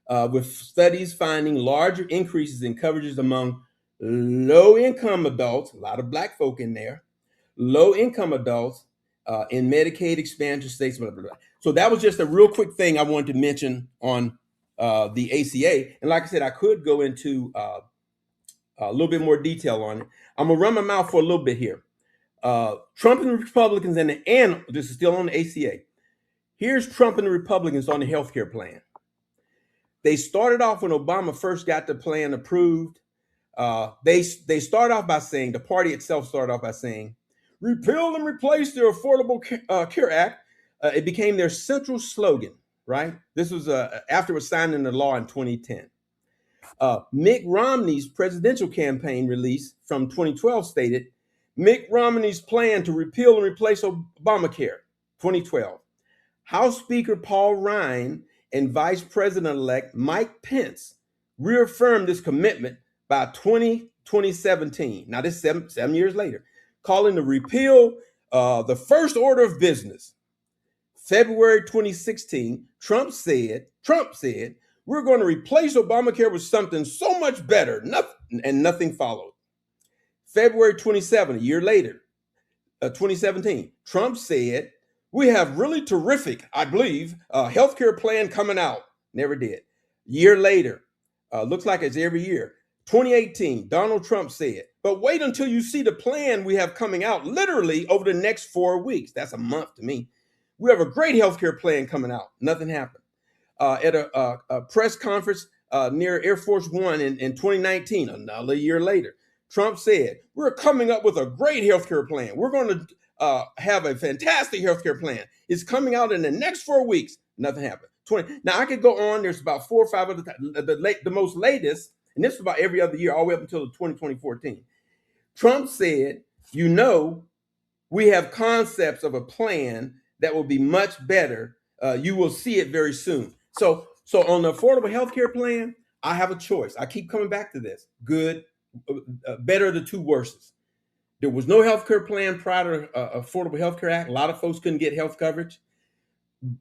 with studies finding larger increases in coverages among low-income adults, a lot of Black folk in there, low-income adults in Medicaid expansion states, blah, blah, blah. So that was just a real quick thing I wanted to mention on the ACA. And like I said, I could go into a little bit more detail on it. I'm gonna run my mouth for a little bit here. Trump and the Republicans and this is still on the ACA. Here's Trump and the Republicans on the healthcare plan. They started off when Obama first got the plan approved. They start off by saying, the party itself started off by saying, repeal and replace the Affordable Care Act. It became their central slogan, right? This was after it was signed into law in 2010. Mitt Romney's presidential campaign release from 2012 stated, Mitt Romney's plan to repeal and replace Obamacare, 2012. House Speaker Paul Ryan and Vice President-elect Mike Pence reaffirmed this commitment by 2017. Now, this is seven years later, calling the repeal the first order of business. February 2016, Trump said, we're going to replace Obamacare with something so much better, and nothing followed. February 27, a year later, 2017, Trump said, we have really terrific, I believe, healthcare plan coming out. Never did. Year later, looks like it's every year. 2018, Donald Trump said, but wait until you see the plan we have coming out literally over the next 4 weeks. That's a month to me. We have a great healthcare plan coming out. Nothing happened. At a press conference near Air Force One in 2019, another year later, Trump said, we're coming up with a great healthcare plan. We're going to have a fantastic healthcare plan. It's coming out in the next 4 weeks. Nothing happened. Now, I could go on. There's about 4 or 5 other the most latest, and this was about every other year, all the way up until 2014. Trump said, we have concepts of a plan that will be much better. You will see it very soon. So on the Affordable Health Care plan, I have a choice. I keep coming back to this. Good, better, the two worst. There was no health care plan prior to Affordable Health Care Act. A lot of folks couldn't get health coverage.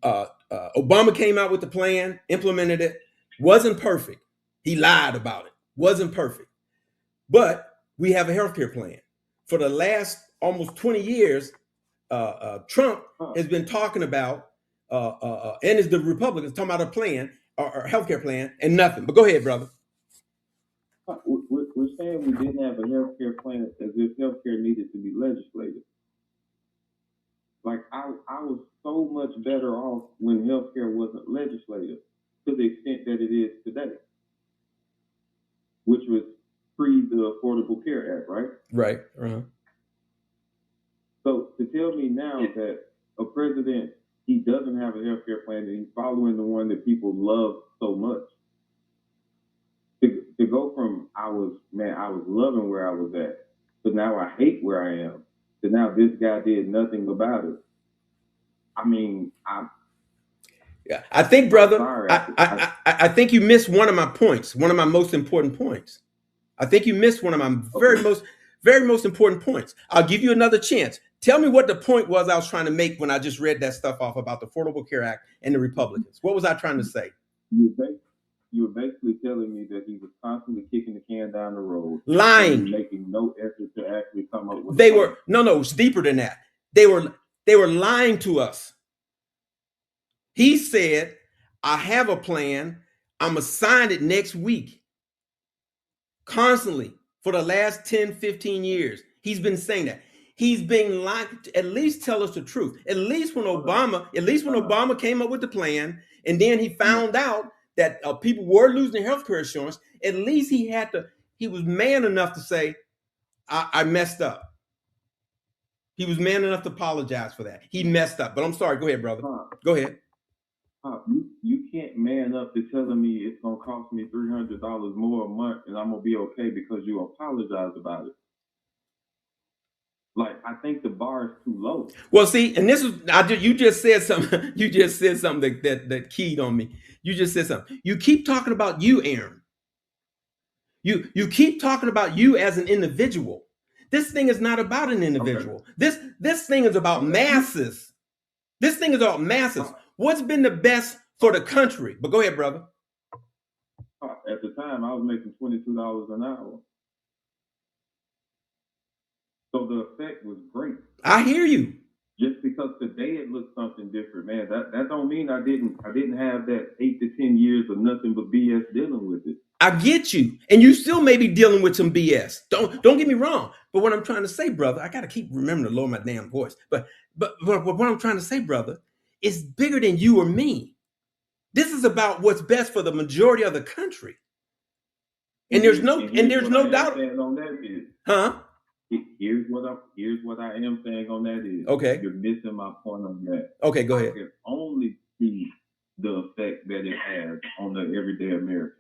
Obama came out with the plan, implemented it. Wasn't perfect. He lied about it. Wasn't perfect. But we have a health care plan. For the last almost 20 years, Trump has been talking about, and is the Republicans talking about a plan, or healthcare plan, and nothing. But go ahead, brother. We're saying we didn't have a healthcare plan as if healthcare needed to be legislated. Like I was so much better off when healthcare wasn't legislated to the extent that it is today, which was pre the Affordable Care Act, right? Right. Uh-huh. So to tell me now that a president, he doesn't have a healthcare plan and he's following the one that people love so much, to go from I was loving where I was at, but now I hate where I am, to now this guy did nothing about it. I mean, I think, brother, I think you missed one of my points, one of my most important points. I think you missed one of my very most important points. I'll give you another chance. Tell me what the point was I was trying to make when I just read that stuff off about the Affordable Care Act and the Republicans. What was I trying to say? You were basically telling me that he was constantly kicking the can down the road, lying, making no effort to actually come up with. It's deeper than that. They were lying to us. He said, I have a plan. I'm going to sign it next week. Constantly for the last 10, 15 years. He's been saying that. He's been lying. At least tell us the truth. At least when Obama came up with the plan, and then he found out that people were losing their health care insurance, at least he was man enough to say, I messed up. He was man enough to apologize for that. He messed up. But I'm sorry. Go ahead, brother. Go ahead. You can't man up to telling me it's going to cost me $300 more a month and I'm going to be okay because you apologize about it. Like, I think the bar is too low. Well, see, and you just said something. You just said something that keyed on me. You just said something. You keep talking about you, Aaron. You keep talking about you as an individual. This thing is not about an individual. Okay. This thing is about masses. This thing is about masses. What's been the best for the country? But go ahead, brother. At the time, I was making $22 an hour. So the effect was great. I hear you. Just because today it looks something different, man. That don't mean I didn't have that 8 to 10 years of nothing but BS dealing with it. I get you. And you still may be dealing with some BS. Don't get me wrong. But what I'm trying to say, brother, I gotta keep remembering to lower my damn voice. But what I'm trying to say, brother, is bigger than you or me. This is about what's best for the majority of the country. And there's no doubt. On that is, huh? Here's what I am saying on that is, okay, you're missing my point on that. Okay, go ahead. I can only see the effect that it has on the everyday American.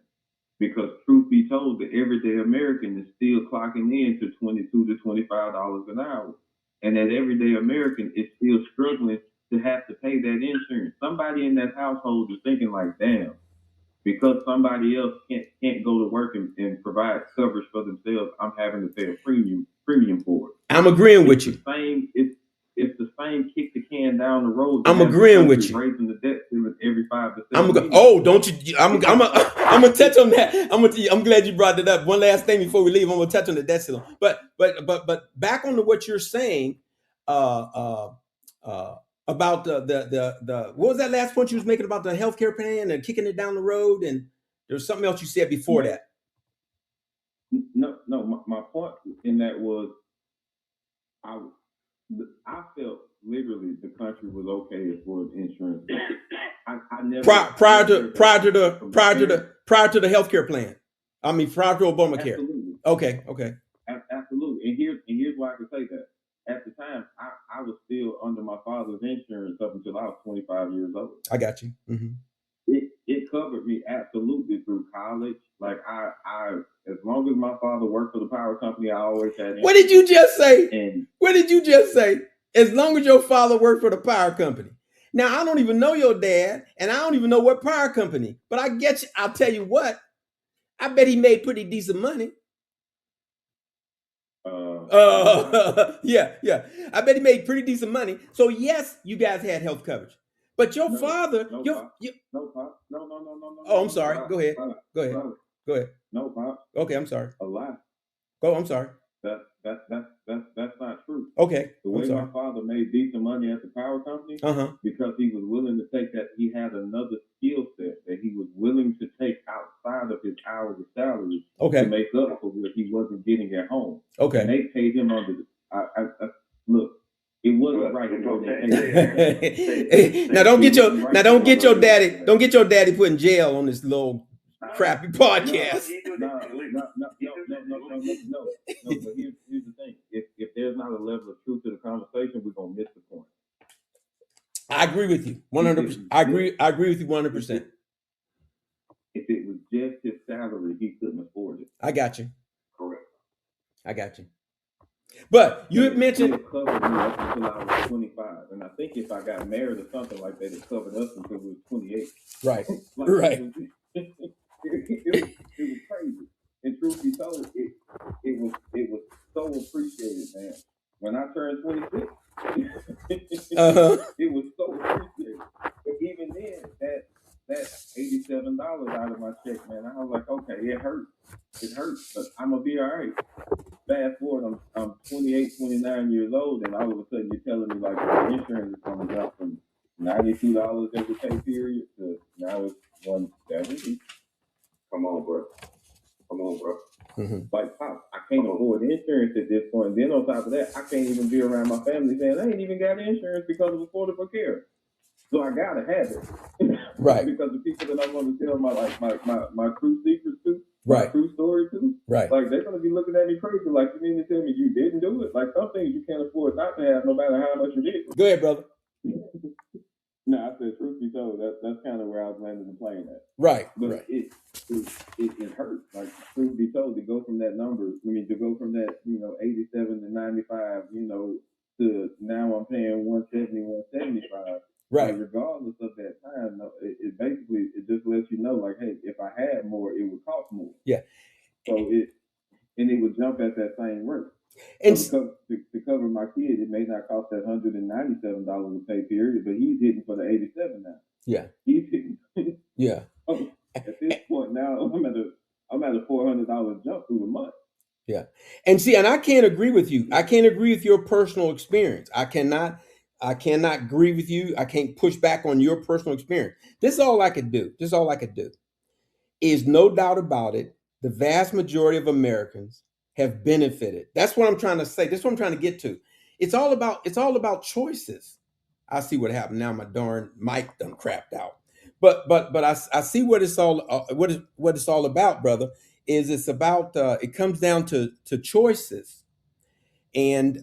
Because truth be told, the everyday American is still clocking in to $22 to $25 an hour. And that everyday American is still struggling to have to pay that insurance. Somebody in that household is thinking like, damn, because somebody else can't go to work and provide coverage for themselves, I'm having to pay a premium for it. I'm agreeing with you. It's the same kick the can down the road. I'm agreeing with you. Raising the debt ceiling every 5 to 7 don't you? I'm gonna touch on that. I'm glad you brought it up. One last thing before we leave, I'm gonna touch on the debt ceiling. But back on to what you're saying. About the what was that last point you was making about the healthcare plan and kicking it down the road, and there was something else you said before that. No, my point in that was I felt literally the country was okay as far as insurance. I never prior to the healthcare plan. I mean, prior to Obamacare. Absolutely. Okay. Absolutely. And here's why I can say that. At the time, I was still under my father's insurance up until I was 25 years old. I got you. Mm-hmm. It covered me absolutely through college. Like I as long as my father worked for the power company, I always had insurance. What did you just say? What did you just say? As long as your father worked for the power company. Now, I don't even know your dad, and I don't even know what power company, but I get you. I'll tell you what, I bet he made pretty decent money. Yeah. I bet he made pretty decent money. So yes, you guys had health coverage, but your father, no. Oh, I'm sorry. Go ahead. No, Pop. Okay, I'm sorry. A lie. Oh, I'm sorry. That's not true. Okay. The way my father made decent money at the power company, because he was willing to take that, he had another skill set that he was willing to take outside of his hourly salary to make up for what he wasn't getting at home. Okay. And they paid him under look, it wasn't right. Now don't get your daddy put in jail on this little crappy podcast. No. But here's the thing: if there's not a level of truth to the conversation, we're gonna miss the point. I agree with you 100%. I agree with you 100%. If it was just his salary, he couldn't afford it. I got you. Correct. I got you. But you had mentioned it covered me up until I was 25, and I think if I got married or something like that, it covered us until we were 28. Right. Right. It was crazy. And truth be told, it was so appreciated, man. When I turned 26, it was so appreciated. But even then, that $87 out of my check, man. I was like, okay, it hurts, but I'm gonna be all right. Fast forward, I'm 28, 29 years old, and all of a sudden you're telling me like my insurance is gonna jump from $92 every pay period to now it's $170. Come on, bro. Like, Pop, I can't afford insurance at this point. And then on top of that, I can't even be around my family saying I ain't even got insurance because of Affordable Care. So I gotta have it. Right. Because the people that I want to tell my true secrets to, Right. my true story to, Right. like they're gonna be looking at me crazy. Like, you mean to tell me you didn't do it? Like, some things you can't afford not to have, no matter how much you did. Go ahead, brother. No, I said, truth be told, that's kind of where I was landing the plane at. Right. But right. It hurts. Like, truth be told, to go from that number, to go from that, 87 to 95, to now I'm paying 170, 175. Right. Like, regardless of that time, it basically, it just lets you know, like, hey, if I had more, it would cost more. Yeah. So it would jump at that same rate. And so to cover my kid, it may not cost that $197 a pay period, but he's hitting for the 87 now. Yeah. He's hitting. Yeah. At this point now, I'm at a $400 jump through the month. Yeah. And see, and I can't agree with you. I can't agree with your personal experience. I cannot agree with you. I can't push back on your personal experience. This is all I could do. Is no doubt about it. The vast majority of Americans have benefited. That's what I'm trying to say. That's what I'm trying to get to. It's all about choices. I see what happened now. My darn mic done crapped out. But I see what it's all what it's all about, brother. Is it's about it comes down to choices, and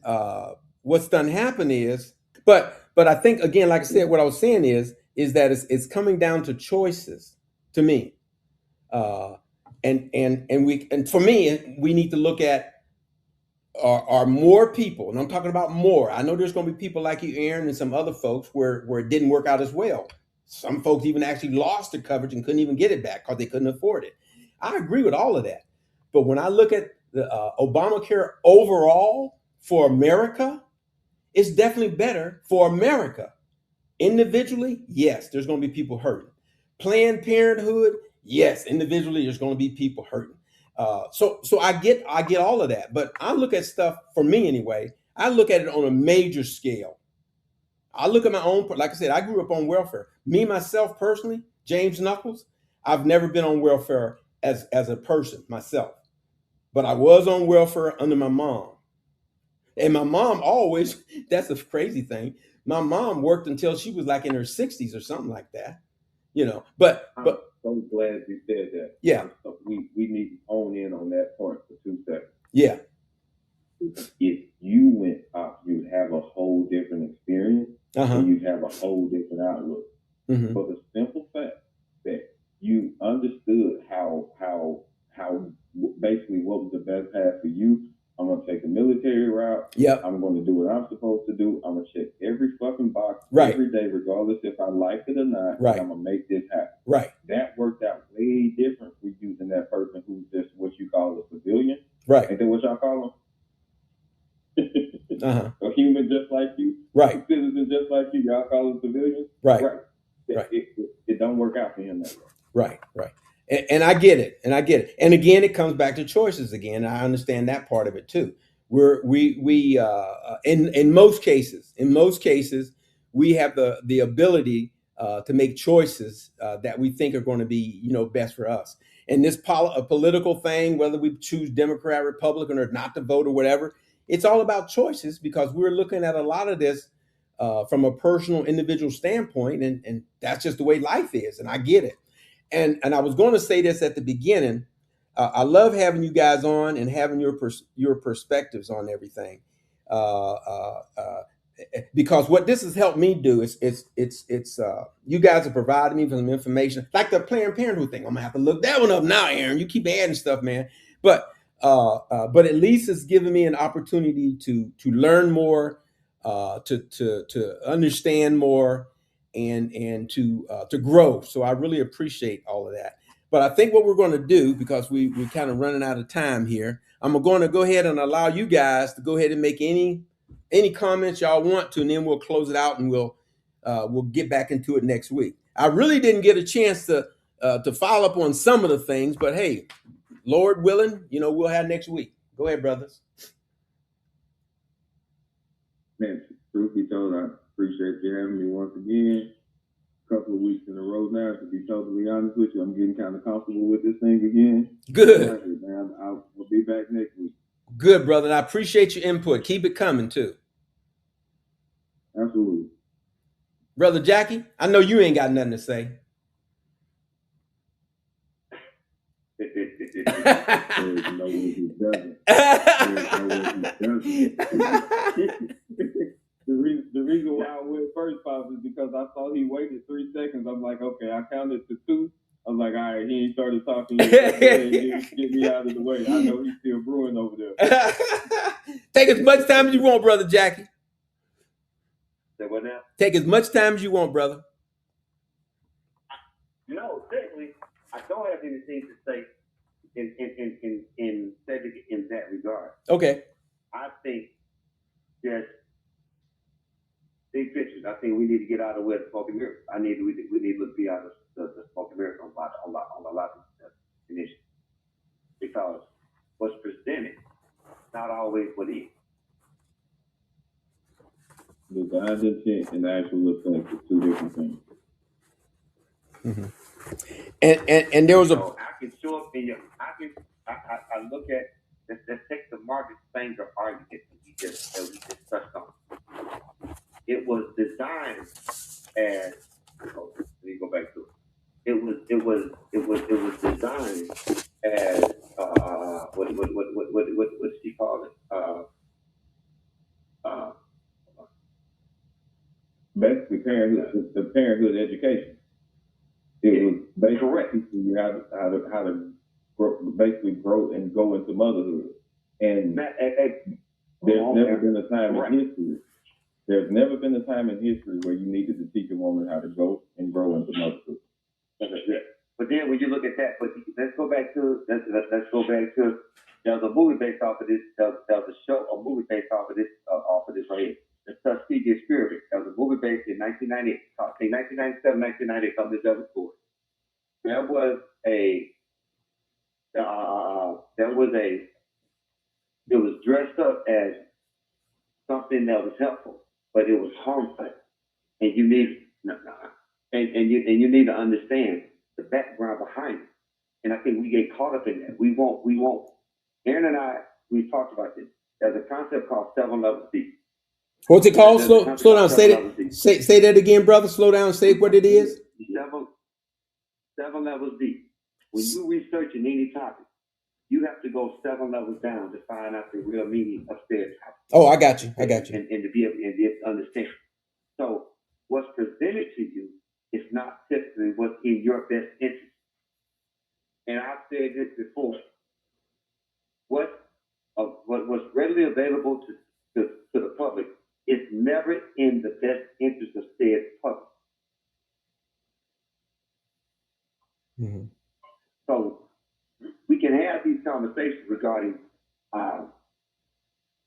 what's done happen is, but I think again, like I said, what I was saying is that it's coming down to choices to me. And for me, we need to look at are more people, and I'm talking about more. I know there's going to be people like you, Aaron, and some other folks where it didn't work out as well. Some folks even actually lost the coverage and couldn't even get it back because they couldn't afford it. I agree with all of that. But when I look at the Obamacare overall for America, it's definitely better for America. Individually, yes, there's going to be people hurting. Planned Parenthood, yes, individually, there's going to be people hurting. So I get all of that, but I look at stuff, for me anyway, I look at it on a major scale. I look at my own, like I said, I grew up on welfare. Me, myself, personally, James Knuckles, I've never been on welfare as a person myself, but I was on welfare under my mom. And my mom always, that's a crazy thing. My mom worked until she was like in her 60s or something like that, but I'm so glad you said that. Yeah. So we need to hone in on that point for 2 seconds. Yeah. If you went up, you'd have a whole different experience, and you'd have a whole different outlook. Mm-hmm. For the simple fact that you understood how basically what was the best path for you. I'm going to take the military route. Yep. I'm going to do what I'm supposed to do. I'm going to check every fucking box Right. every day, regardless if I like it or not. Right. I'm going to make this happen. Right. That worked out way different for using that person who's just what you call a civilian. Right. Ain't that what y'all call them? A human just like you. Right. A citizen just like you. Y'all call them civilians. Right. Right. Right. It don't work out for him that way. Right. Right. And I get it. And again, it comes back to choices again. I understand that part of it too. We in most cases, we have the ability to make choices that we think are going to be, best for us. And this political thing, whether we choose Democrat, Republican, or not to vote or whatever, it's all about choices, because we're looking at a lot of this from a personal, individual standpoint, and that's just the way life is. And I get it. And I was going to say this at the beginning. I love having you guys on and having your perspectives on everything, because what this has helped me do is it's you guys have provided me with some information, like the Planned Parenthood thing. I'm gonna have to look that one up now, Aaron. You keep adding stuff, man. But at least it's given me an opportunity to learn more, to understand more, and to grow. So I really appreciate all of that. But I think what we're going to do, because we're kind of running out of time here, I'm going to go ahead and allow you guys to go ahead and make any comments y'all want to, and then we'll close it out, and we'll get back into it next week. I really didn't get a chance to to follow up on some of the things. But hey, Lord willing, we'll have next week. Go ahead, brothers. Man, truth be told, I appreciate you having me once again. A couple of weeks in a row now, to be totally honest with you. I'm getting kind of comfortable with this thing again. Good. Man, I'll be back next week. Good, brother. And I appreciate your input. Keep it coming, too. Absolutely. Brother Jackie, I know you ain't got nothing to say. No way he doesn't. The reason why I went first, Pop, is because I saw he waited 3 seconds. I'm like, okay, I counted to 2. I'm like, all right, he ain't started talking yet. Get me out of the way. I know he's still brewing over there. Take as much time as you want, Brother Jackie. Say what now? Take as much time as you want, brother. No, certainly, I don't have anything to say in that regard. Okay. I think just big pictures. I think we need to get out of where the smoke and mirrors. We need to be out of the smoke and mirrors on a lot of initiatives, because what's presented not always what is. The God's intent and the actual effect are 2 different things. Mm-hmm. And there was a. So I can show up in your. I look at. Let's take the Margaret Sanger argument that we just touched on. It was designed as. Oh, let me go back to it. It was designed as what did she call it? Basically, the parenthood education. It was basically teaching you how to basically grow and go into motherhood. And there's never been a time in history. There's never been a time in history where you needed to teach a woman how to go and grow into motherhood. But then when you look at that, let's go back to there was a movie based off of this. There was a movie based off of this right here. The Tuskegee Experiment. There was a movie based in 1998. I think 1997, 1998, something that was cool. It was dressed up as something that was helpful, but it was harmful. And you need you need to understand the background behind it. And I think we get caught up in that. We won't. Aaron and I, we talked about this. There's a concept called 7 levels deep. What's it called? Slow down. Say that again, brother. Slow down. Say what it is. 7 levels deep. When you research in any topic, you have to go 7 levels down to find out the real meaning of said topic. Oh, I got you. And to be able to understand. So what's presented to you is not typically what's in your best interest. And I've said this before. What's readily available to the public is never in the best interest of said public. Mm-hmm. So we can have these conversations regarding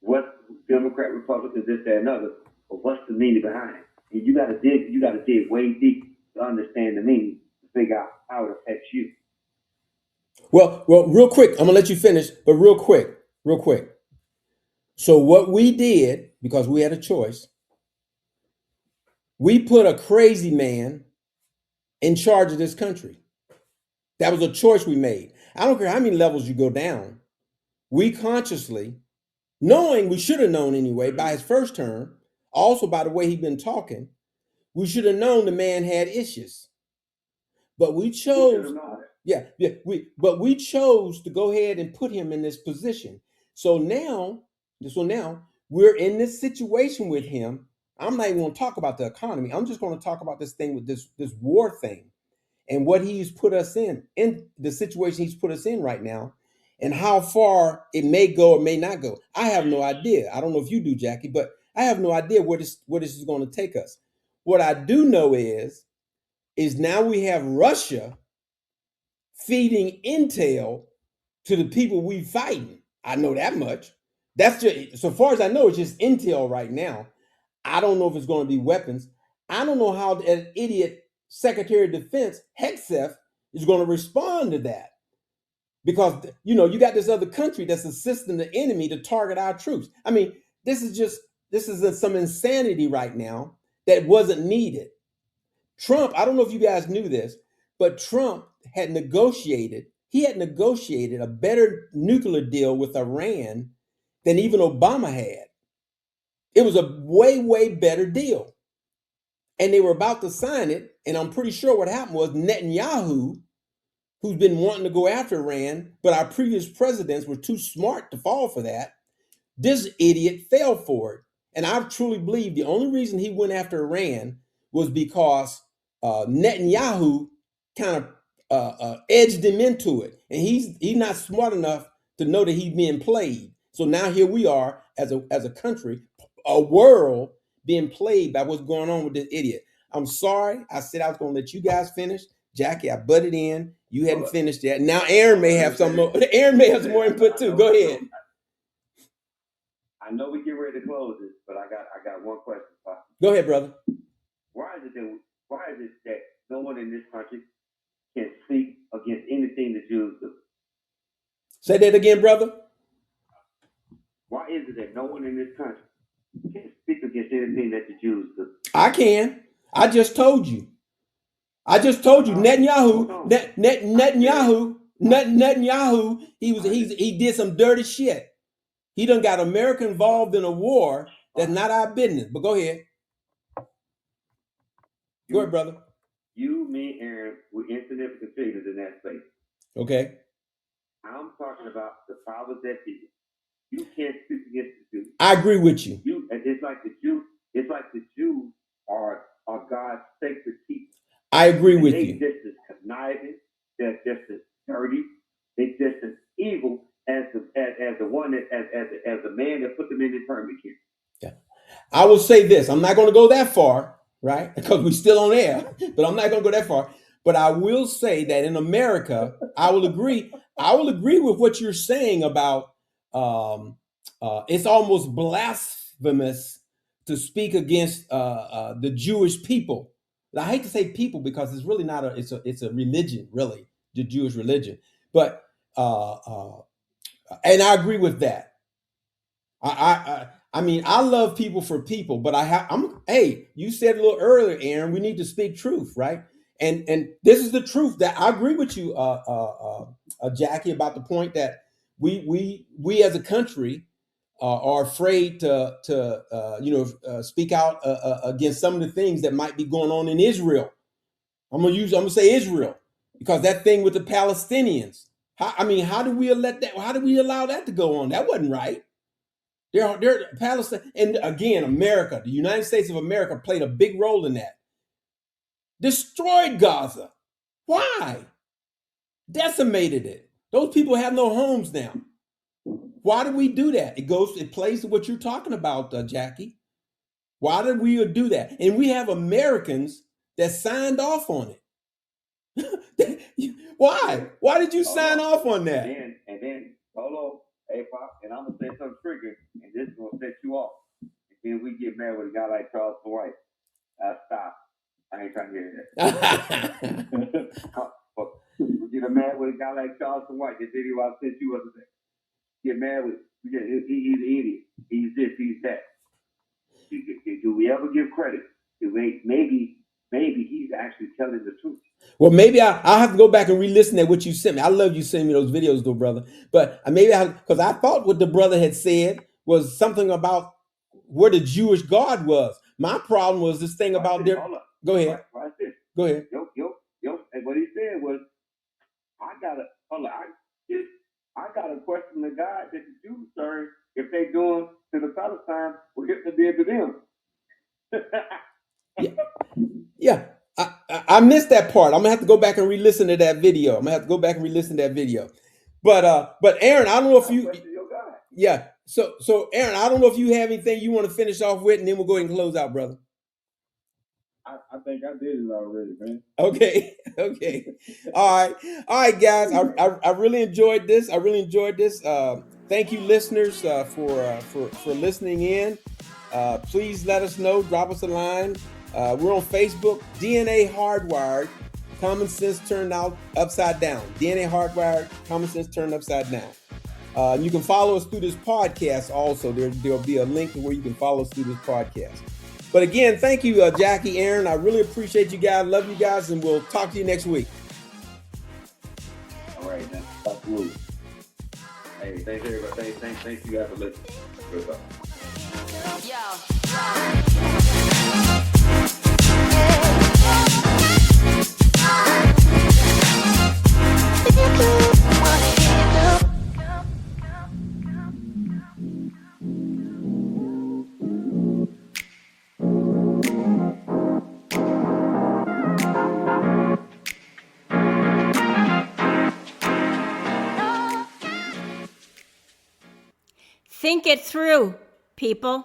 what Democrat, Republicans, this, that, and other, but what's the meaning behind it? And you got to dig way deep to understand the meaning, to figure out how it affects you. Well, real quick, I'm gonna let you finish, but real quick. So what we did, because we had a choice, we put a crazy man in charge of this country. That was a choice we made. I don't care how many levels you go down. We consciously, knowing we should have known anyway by his first term, also by the way he'd been talking, we should have known the man had issues. But we chose, we chose to go ahead and put him in this position. So now we're in this situation with him. I'm not even going to talk about the economy. I'm just going to talk about this thing with this war thing and what he's put us in the situation he's put us in right now, and how far it may go or may not go. I have no idea. I don't know if you do, Jackie, but I have no idea where this is going to take us. What I do know is now we have Russia feeding intel to the people we fighting. I know that much. That's just, so far as I know, it's just intel right now. I don't know if it's going to be weapons. I don't know how an idiot Secretary of Defense, Hegseth, is going to respond to that because you got this other country that's assisting the enemy to target our troops. I mean, this is some insanity right now that wasn't needed. Trump, I don't know if you guys knew this, but Trump had negotiated a better nuclear deal with Iran than even Obama had. It was a way, way better deal. And they were about to sign it. And I'm pretty sure what happened was Netanyahu, who's been wanting to go after Iran, but our previous presidents were too smart to fall for that. This idiot fell for it. And I truly believe the only reason he went after Iran was because Netanyahu kind of edged him into it. And he's not smart enough to know that he's being played. So now here we are as a country, a world being played by what's going on with this idiot. I'm sorry. I said I was going to let you guys finish. Jackie, I butted in. You hadn't finished yet. Now Aaron may have some more. Aaron may have some more input too. Go ahead. I know we get ready to close this, but I got one question. Go ahead, brother. Why is it that no one in this country can speak against anything the Jews do? Say that again, brother. Why is it that no one in this country can speak against anything that the Jews do? I can. I just told you. Netanyahu. He did some dirty shit. He done got America involved in a war that's not our business. But go ahead. Go ahead, brother. You, me, Aaron, we're insignificant figures in that space. Okay. I'm talking about the powers that be. You can't speak against the Jews. I agree with you. It's like the Jews are God's sacred people. I agree with you. They're just as conniving. They're just as dirty. They're just as evil as the one that as the man that put them in internment camp. Yeah. I will say this. I'm not going to go that far, right? Because we're still on air, but I'm not going to go that far. But I will say that in America, I will agree with what you're saying about it's almost blasphemous to speak against the Jewish people. I hate to say people because it's really not it's a religion, really, the Jewish religion. But and I agree with that. I mean, I love people for people, but hey, you said a little earlier, Aaron, we need to speak truth, right? And this is the truth that I agree with you, Jackie, about the point that we as a country are afraid to speak out against some of the things that might be going on in Israel. I'm gonna say Israel because that thing with the Palestinians. How do we let that? How do we allow that to go on? That wasn't right. They're Palestine, and again, America, the United States of America played a big role in that. Destroyed Gaza. Why? Decimated it. Those people have no homes now. Why did we do that? It plays to what you're talking about, Jackie. Why did we do that? And we have Americans that signed off on it. Why? Why did you sign off on that? And then, hold on, hey Pop, and I'm gonna say something triggering, and this is gonna set you off. And then we get married with a guy like Charles White. Stop. I ain't trying to hear that. We get married with a guy like Charles White. The video I sent you other day. Get married with he's an idiot. He's this, he's that. Do we ever give credit? Maybe he's actually telling the truth. Well, maybe I'll have to go back and re-listen to what you sent me. I love you sending me those videos, though, brother. But because I thought what the brother had said was something about where the Jewish God was. My problem was this thing about their. Go ahead. Watch this. Go ahead. Yo. And what he said was, I gotta question the God that the Jews serve if they doing to the Palestine what Hitler did to them. Yeah. I missed that part. I'm gonna have to go back and re-listen to that video. But Aaron, I don't know if you. Yeah. So Aaron, I don't know if you have anything you want to finish off with, and then we'll go ahead and close out, brother. I think I did it already, man. Okay. All right, guys. I really enjoyed this. Thank you, listeners, for listening in. Please let us know. Drop us a line. We're on Facebook, DNA Hardwired. Common Sense Turned Out Upside Down. DNA Hardwired, Common Sense Turned Upside Down. You can follow us through this podcast also. There'll be a link to where you can follow us through this podcast. But again, thank you, Jackie, Aaron. I really appreciate you guys. Love you guys, and we'll talk to you next week. All right, now. Absolutely. Hey, thanks everybody. Thanks you guys for listening. Good stuff. Think it through, people.